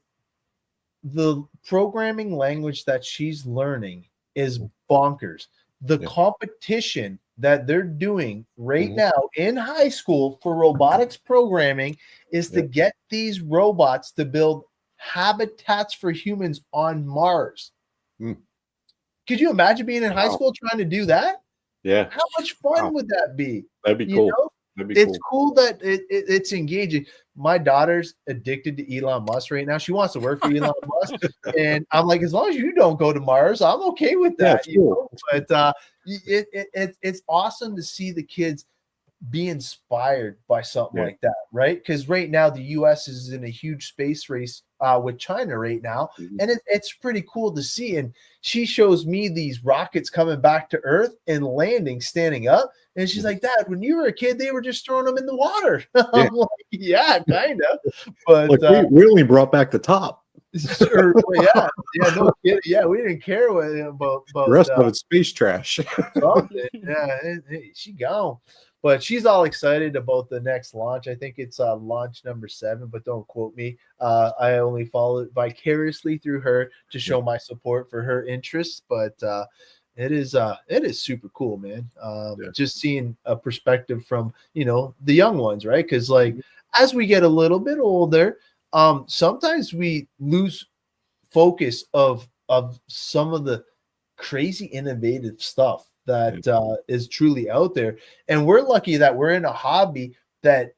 the programming language that she's learning is bonkers. The competition that they're doing right now in high school for robotics programming is to get these robots to build habitats for humans on Mars. Could you imagine being in high school trying to do that? Yeah. How much fun would that be? That'd be cool. It's cool that it's engaging. My daughter's addicted to Elon Musk right now. She wants to work for Elon Musk, and I'm like, as long as you don't go to Mars, I'm okay with that. Cool. But it's awesome to see the kids be inspired by something like that, right? Because right now the U.S. is in a huge space race with China right now, and it's pretty cool to see. And she shows me these rockets coming back to Earth and landing, standing up, and she's like, "Dad, when you were a kid, they were just throwing them in the water." I'm like, "Yeah, kind of," but we only brought back the top. Sure, no kidding. Yeah, we didn't care about the rest of it's space trash. She gone. But she's all excited about the next launch. I think it's launch number 7, but don't quote me. I only follow it vicariously through her to show my support for her interests. But it is super cool, man. Just seeing a perspective from the young ones, right? Because like as we get a little bit older, sometimes we lose focus of some of the crazy innovative stuff that is truly out there. And we're lucky that we're in a hobby that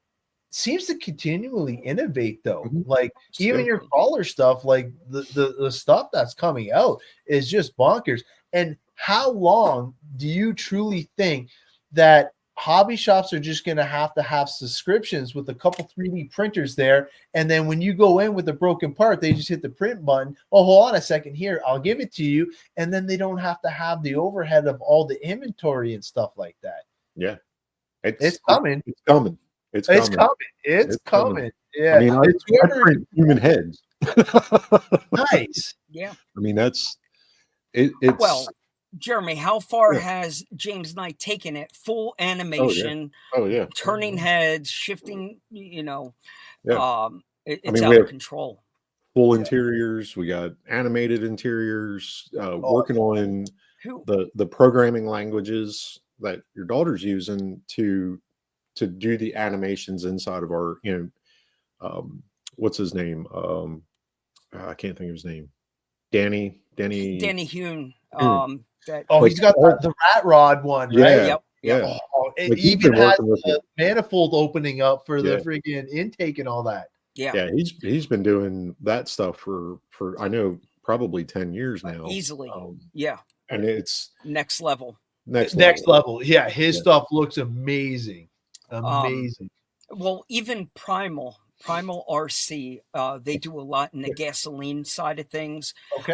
seems to continually innovate though. Like even your crawler stuff, like the stuff that's coming out is just bonkers. And how long do you truly think that hobby shops are just going to have subscriptions with a couple 3D printers there, and then when you go in with a broken part, they just hit the print button. Oh, hold on a second here, I'll give it to you, and then they don't have to have the overhead of all the inventory and stuff like that. Yeah, it's coming. It's coming. It's coming. Yeah, I mean, I print human heads. Nice. Yeah. I mean, it's well. Jeremy, how far has James Knight taken it? Full animation, turning heads, shifting, it's out of control. Full interiors. We got animated interiors, working on the programming languages that your daughter's using to do the animations inside of our, what's his name? I can't think of his name. Danny Hume. He's got the rat rod one, right? Yeah. It even has the manifold opening up for the freaking intake and all that. Yeah. He's been doing that stuff for I know probably 10 years now. Easily. And it's next level. Next level. Yeah, his stuff looks amazing. Amazing. Well, even Primal RC, they do a lot in the gasoline side of things. Okay.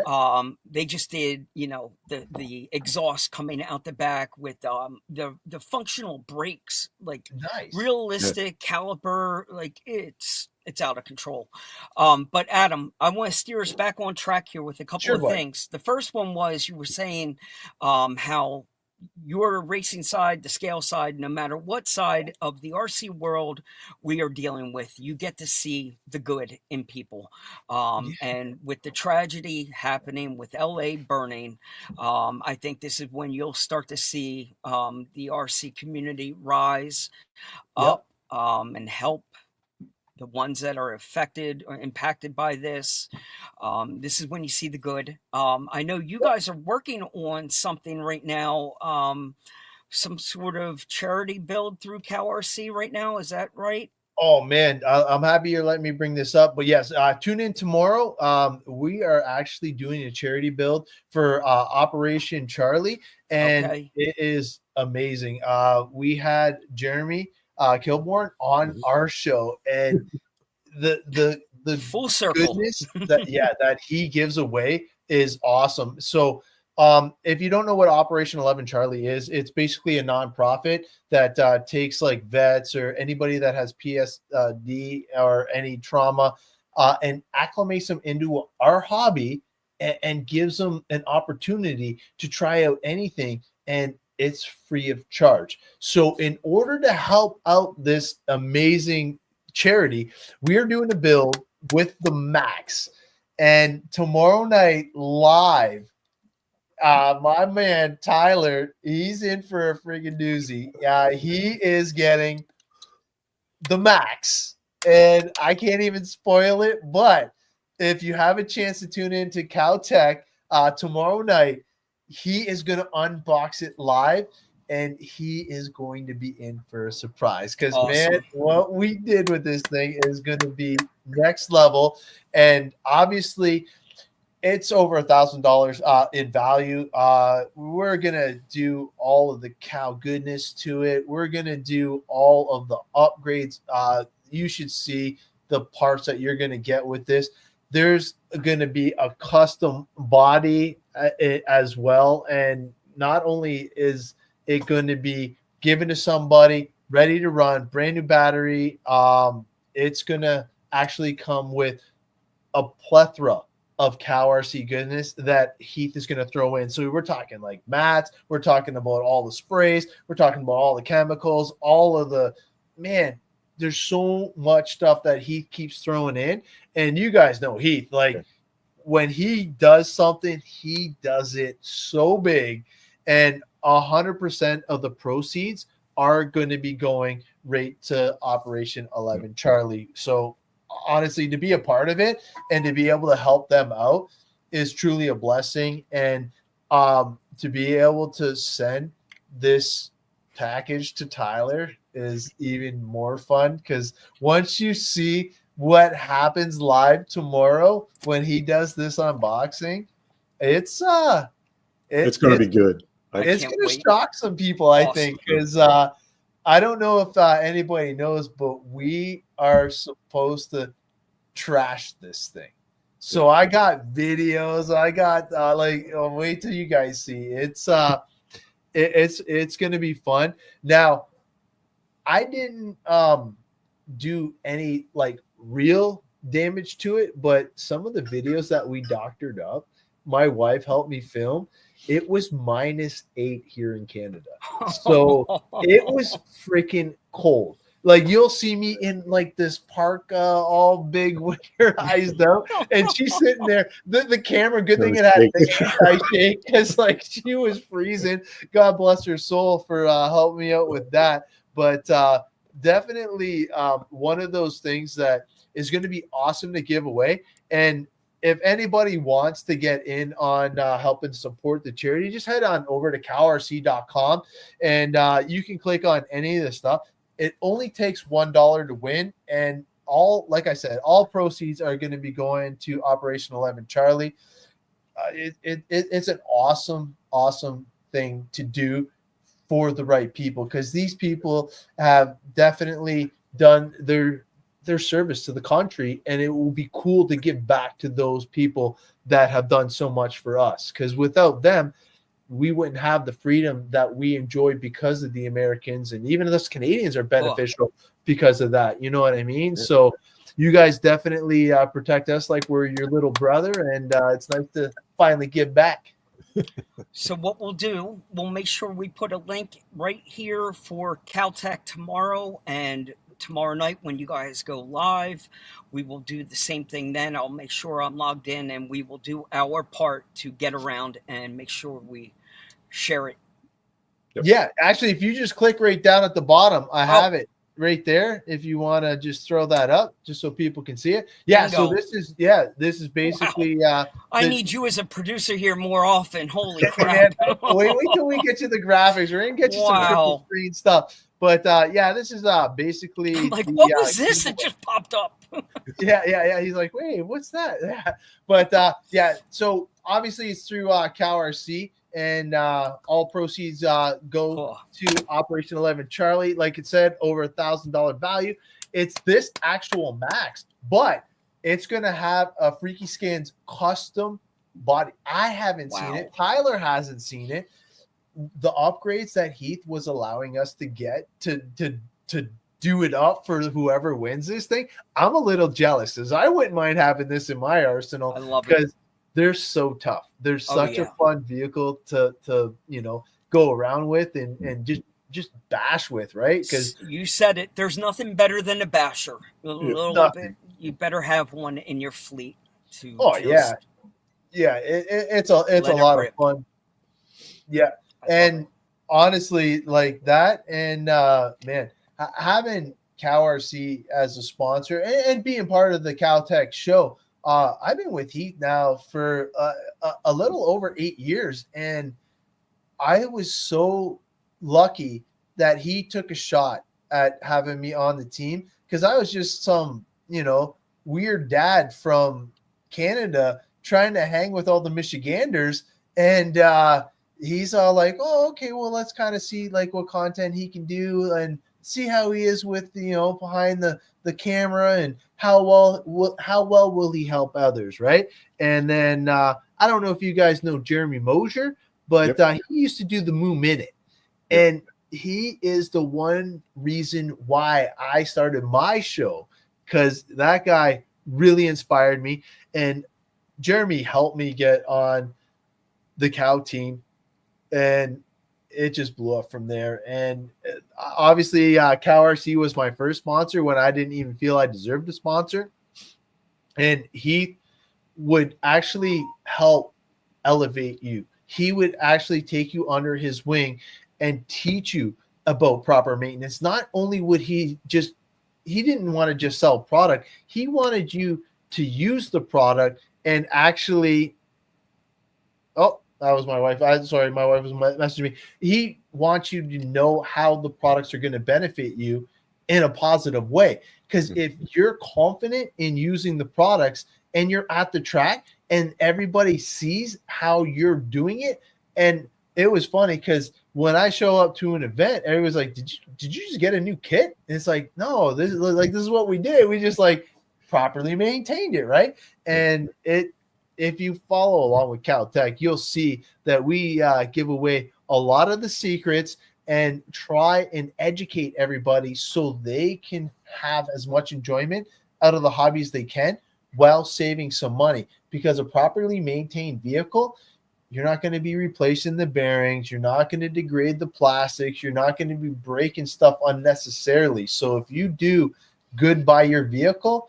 They just did, the exhaust coming out the back with the functional brakes, like nice, realistic caliper, like it's out of control. But Adam, I want to steer us back on track here with a couple of things. The first one was you were saying how your racing side, the scale side, no matter what side of the RC world we are dealing with, you get to see the good in people. And with the tragedy happening with LA burning, I think this is when you'll start to see the RC community rise up and help the ones that are affected or impacted by this. This is when you see the good. I know you guys are working on something right now, some sort of charity build through CalRC right now. Is that right? Oh man, I'm happy you're letting me bring this up. But yes, tune in tomorrow. We are actually doing a charity build for Operation Charlie, and it is amazing. We had Jeremy Kilborn on our show, and the full circle goodness that he gives away is awesome. So If you don't know what Operation 11 Charlie is, it's basically a nonprofit that takes like vets or anybody that has PSD or any trauma and acclimates them into our hobby and gives them an opportunity to try out anything. And it's free of charge. So in order to help out this amazing charity, we are doing a build with the Max. And tomorrow night live, my man Tyler, he's in for a freaking doozy. He is getting the Max, and I can't even spoil it. But if you have a chance to tune in to Caltech tomorrow night, he is going to unbox it live, and he is going to be in for a surprise. Because Awesome. man, what we did with this thing is going to be next level, and obviously it's over $1,000 in value. We're gonna do all of the cow goodness to it. We're gonna do all of the upgrades. You should see the parts that you're gonna get with this. There's gonna be a custom body as well, and not only is it going to be given to somebody ready to run, brand new battery. It's gonna actually come with a plethora of cow RC goodness that Heath is going to throw in. So we're talking like mats, we're talking about all the sprays, we're talking about all the chemicals, all of the man. There's so much stuff that Heath keeps throwing in, and you guys know Heath. Like when he does something, he does it so big, and 100% of the proceeds are going to be going right to Operation 11 Charlie. So honestly, to be a part of it and to be able to help them out is truly a blessing. And to be able to send this package to Tyler is even more fun, because once you see what happens live tomorrow when he does this unboxing, it's going to be good. It's going to shock some people, I think, because I don't know if anybody knows, but we are supposed to trash this thing. So I got videos. I got wait till you guys see. It's going to be fun. Now, I didn't do any like real damage to it, but some of the videos that we doctored up, my wife helped me film. It was -8 here in Canada. So it was freaking cold. Like you'll see me in like this parka, all big with her eyes down, and she's sitting there. The camera, good thing it had anti-shake, because like she was freezing. God bless her soul for helping me out with that. But definitely one of those things that is going to be awesome to give away. And if anybody wants to get in on helping support the charity, just head on over to cowrc.com and you can click on any of this stuff. It only takes $1 to win. And like I said, all proceeds are going to be going to Operation 11 Charlie. It's an awesome, awesome thing to do for the right people, because these people have definitely done their service to the country, and it will be cool to give back to those people that have done so much for us, because without them we wouldn't have the freedom that we enjoy because of the Americans, and even us Canadians are beneficial because of that. You know what I mean? Yeah. So you guys definitely protect us like we're your little brother, and it's nice to finally give back. So what we'll do, we'll make sure we put a link right here for Caltech tomorrow, and tomorrow night when you guys go live, we will do the same thing then. I'll make sure I'm logged in, and we will do our part to get around and make sure we share it. Yep. Yeah, actually, if you just click right down at the bottom, I have it right there. If you want to just throw that up just so people can see it. Yeah, Bingo. so this is basically I need you as a producer here more often. Holy crap. wait till we get to the graphics. We're going to get you some screen stuff. But this is basically I'm like, what was this that just popped up? Yeah. He's like, wait, what's that? Yeah. But so obviously it's through CalRC, and all proceeds go to Operation 11 Charlie. Like it said, over $1,000 value. It's this actual Max, but it's going to have a Freaky Skins custom body. I haven't seen Wow. it. Tyler hasn't seen it. The upgrades that Heath was allowing us to get to do it up for whoever wins this thing, I'm a little jealous, as I wouldn't mind having this in my arsenal. I love it. Because they're so tough. They're such a fun vehicle to go around with and just bash with, right? Because you said it. There's nothing better than a basher. A little bit. You better have one in your fleet to. Yeah, it's a lot of fun. Yeah, and honestly, like that, and man, having Cow RC as a sponsor and being part of the Caltech show. I've been with Heath now for a little over 8 years, and I was so lucky that he took a shot at having me on the team, because I was just some, weird dad from Canada trying to hang with all the Michiganders, and he's all like, "Oh, okay, well, let's kind of see like what content he can do and see how he is with behind the camera, and how well will he help others," right? And then I don't know if you guys know Jeremy Mosier, but he used to do the Moo Minute, and he is the one reason why I started my show, because that guy really inspired me, and Jeremy helped me get on the Cow team, and it just blew up from there. And obviously, Cow RC was my first sponsor when I didn't even feel I deserved a sponsor. And he would actually help elevate you. He would actually take you under his wing and teach you about proper maintenance. Not only would he didn't want to just sell product. He wanted you to use the product and actually, that was my wife. My wife was messaging me. He wants you to know how the products are going to benefit you in a positive way. Because if you're confident in using the products and you're at the track and everybody sees how you're doing it, and it was funny because when I show up to an event, everybody's like, "Did you just get a new kit?" And it's like, "No, this is what we did. We just like properly maintained it, right?" And if you follow along with Caltech, you'll see that we give away a lot of the secrets and try and educate everybody so they can have as much enjoyment out of the hobby as they can while saving some money. Because a properly maintained vehicle, you're not going to be replacing the bearings. You're not going to degrade the plastics. You're not going to be breaking stuff unnecessarily. So if you do good by your vehicle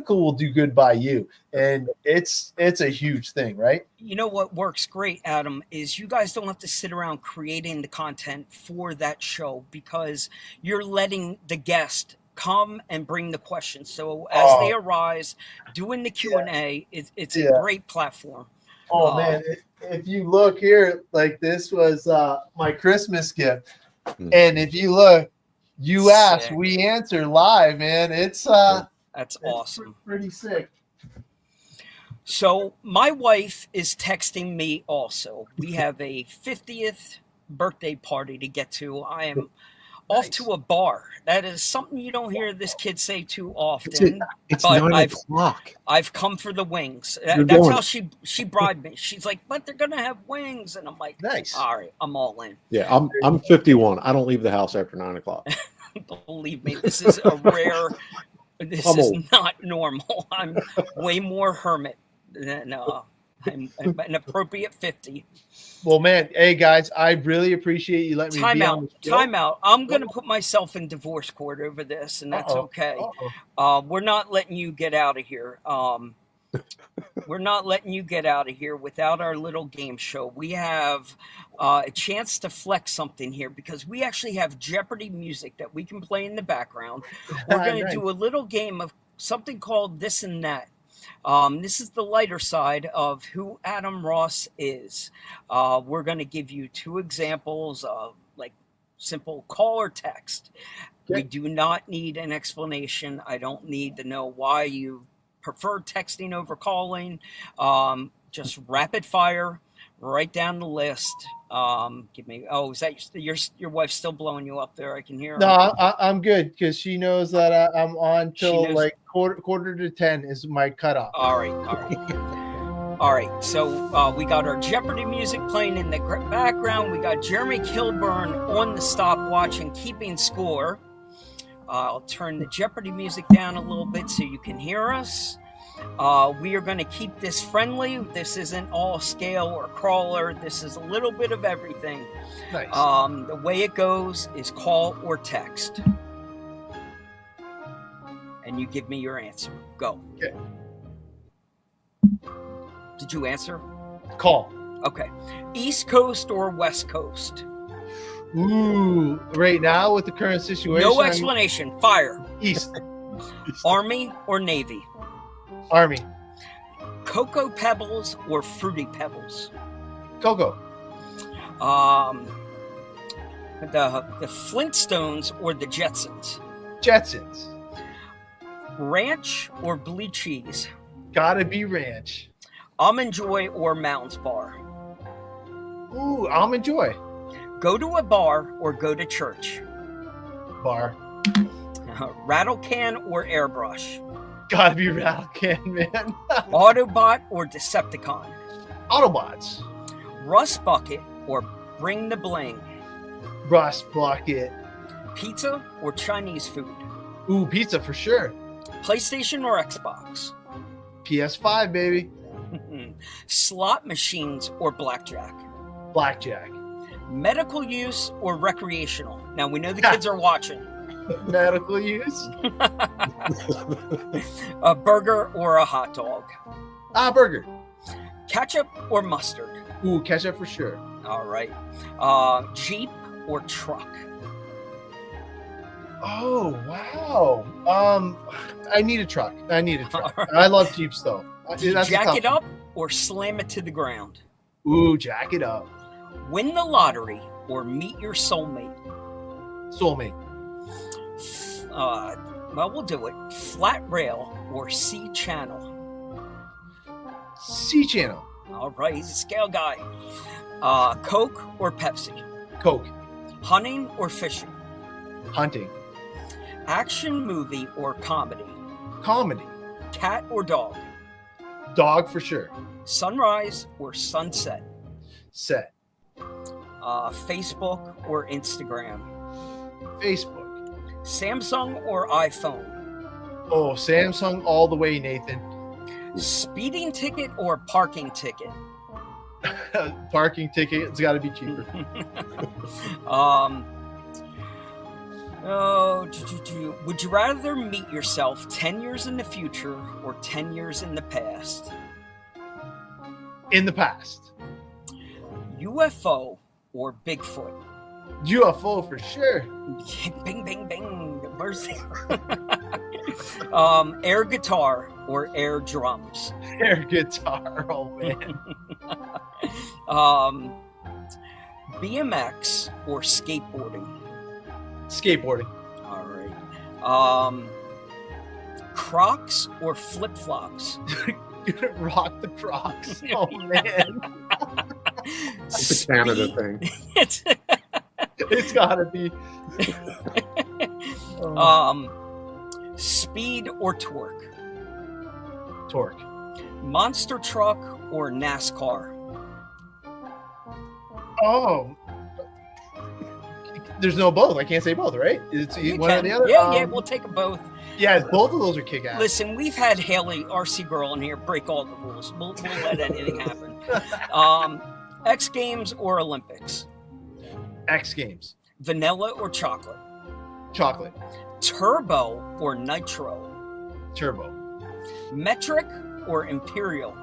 will do good by you. And it's a huge thing, right? You know what works great, Adam, is you guys don't have to sit around creating the content for that show, because you're letting the guest come and bring the questions. So as they arise, doing the Q&A, it's a great platform. Oh, man. If you look here, like this was my Christmas gift. And if you look, you ask, we answer live, man. It's that's awesome. Pretty sick. So my wife is texting me also. We have a 50th birthday party to get to. I am off to a bar. That is something you don't hear this kid say too often. It's 9 o'clock. I've come for the wings. That's how she bribed me. She's like, "But they're gonna have wings," and I'm like, "Nice. All right, I'm all in." Yeah, I'm 51. I don't leave the house after 9 o'clock. Believe me, this is a rare. This is not normal. I'm way more hermit than I'm an appropriate 50. Well, man, hey guys, I really appreciate you letting me be on the show. Time out. I'm going to put myself in divorce court over this, and that's okay. We're not letting you get out of here. We're not letting you get out of here without our little game show. We have a chance to flex something here, because we actually have Jeopardy music that we can play in the background. We're going to do a little game of something called This and That. This is the lighter side of who Adam Ross is. We're going to give you 2 examples of like simple call or text. Okay. We do not need an explanation. I don't need to know why you prefer texting over calling. Just rapid fire, write down the list. Give me. Oh, is that your wife's still blowing you up there? I can hear her. No, I'm good, because she knows that I'm on till like quarter to 10 is my cutoff. All right. All right, so we got our Jeopardy music playing in the background. We got Jeremy Kilburn on the stopwatch and keeping score. I'll turn the Jeopardy music down a little bit so you can hear us. We are going to keep this friendly. This isn't all scale or crawler. This is a little bit of everything. Nice. The way it goes is call or text. And you give me your answer. Go. Okay. Did you answer? Call. Okay. East Coast or West Coast? Ooh, right now with the current situation. No explanation. Fire. East. Army or Navy? Army. Cocoa Pebbles or Fruity Pebbles? Coco. The Flintstones or the Jetsons? Jetsons. Ranch or blue cheese? Gotta be ranch. Almond Joy or Mounds Bar? Ooh, Almond Joy. Go to a bar or go to church? Bar. Rattle can or airbrush? Gotta be rattle can, man. Autobot or Decepticon? Autobots. Rust Bucket or Bring the Bling? Rust Bucket. Pizza or Chinese food? Ooh, pizza for sure. PlayStation or Xbox? PS5, baby. Slot machines or blackjack? Blackjack. Medical use or recreational? Now we know the kids are watching. Medical use. A burger or a hot dog? Burger. Ketchup or mustard? Ooh, ketchup for sure. All right. Jeep or truck? Oh, wow. I need a truck. Right. I love Jeeps, though. Jack it up or slam it to the ground? Ooh, jack it up. Win the lottery or meet your soulmate? Soulmate. Well, we'll do it. Flat rail or C channel? C channel. All right, he's a scale guy. Coke or Pepsi? Coke. Hunting or fishing? Hunting. Action movie or comedy? Comedy. Cat or dog? Dog for sure. Sunrise or sunset? Set. Facebook or Instagram? Facebook. Samsung or iPhone? Oh, Samsung all the way, Nathan. Speeding ticket or parking ticket? Parking ticket. It's got to be cheaper. Would you rather meet yourself 10 years in the future or 10 years in the past? In the past. UFO or Bigfoot? UFO for sure. Bing, bing, bing. Where's air guitar or air drums? Air guitar. Oh, man. BMX or skateboarding? Skateboarding. All right. Crocs or flip-flops? Rock the Crocs. Oh, man. It's a Canada thing. It's gotta be. Speed or torque? Torque. Monster truck or NASCAR? Oh. There's no both. I can't say both, right? It's one or the other. Yeah, we'll take them both. Yeah, both of those are kick ass. Listen, we've had Haley, RC girl, in here break all the rules. We'll let anything happen. X Games or Olympics? X Games. Vanilla or chocolate? Chocolate. Turbo or nitro? Turbo. Metric or imperial?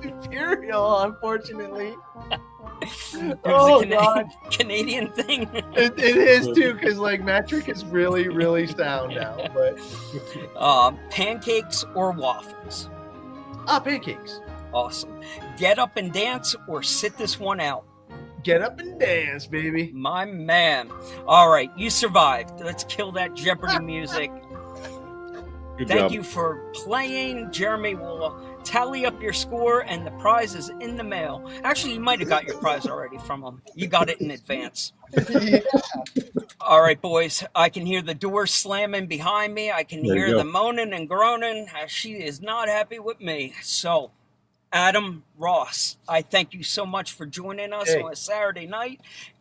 Imperial, unfortunately. God. Canadian thing. It is too, because like metric is really, really sound now. But pancakes or waffles? Pancakes. Awesome. Get up and dance or sit this one out? Get up and dance, baby. My man. All right, you survived. Let's kill that Jeopardy music. Good Thank job. you for playing. Jeremy will tally up your score, and the prize is in the mail. Actually, you might have got your prize already from him. You got it in advance. Yeah. All right, boys. I can hear the door slamming behind me. I can There you hear go. the moaning and groaning. She is not happy with me. So, Adam Ross, I thank you so much for joining us Hey. on a Saturday night,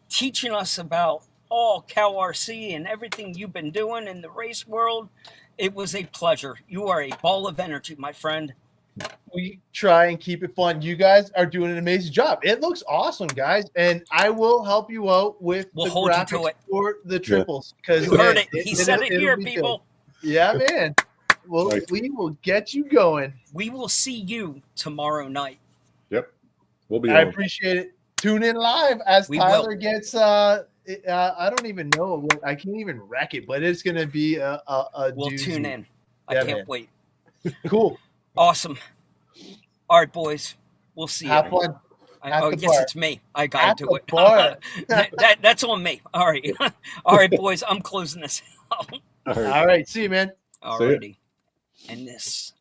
teaching us about all Cal RC and everything you've been doing in the race world. It was a pleasure. You are a ball of energy, my friend. We try and keep it fun. You guys are doing an amazing job. It looks awesome, guys, and I will help you out with We'll the hold you to graphics it. for the triples because You heard it. He said it here, be good. people. Yeah, man. Well, Nice. we will get you going. We will see you tomorrow night. Yep. We'll be I on. appreciate it. Tune in live as We Tyler will. gets. I don't even know what I can't even wreck it, but it's gonna be a We'll doozy. tune in. I Yeah, can't man. wait. Cool. Awesome. All right, boys. We'll see Have you. fun. At Oh, the yes, bar. it's me. I got At to the it. bar. That's on me. All right. All right, boys. I'm closing this out. All right. All right. See you, man. All righty. And this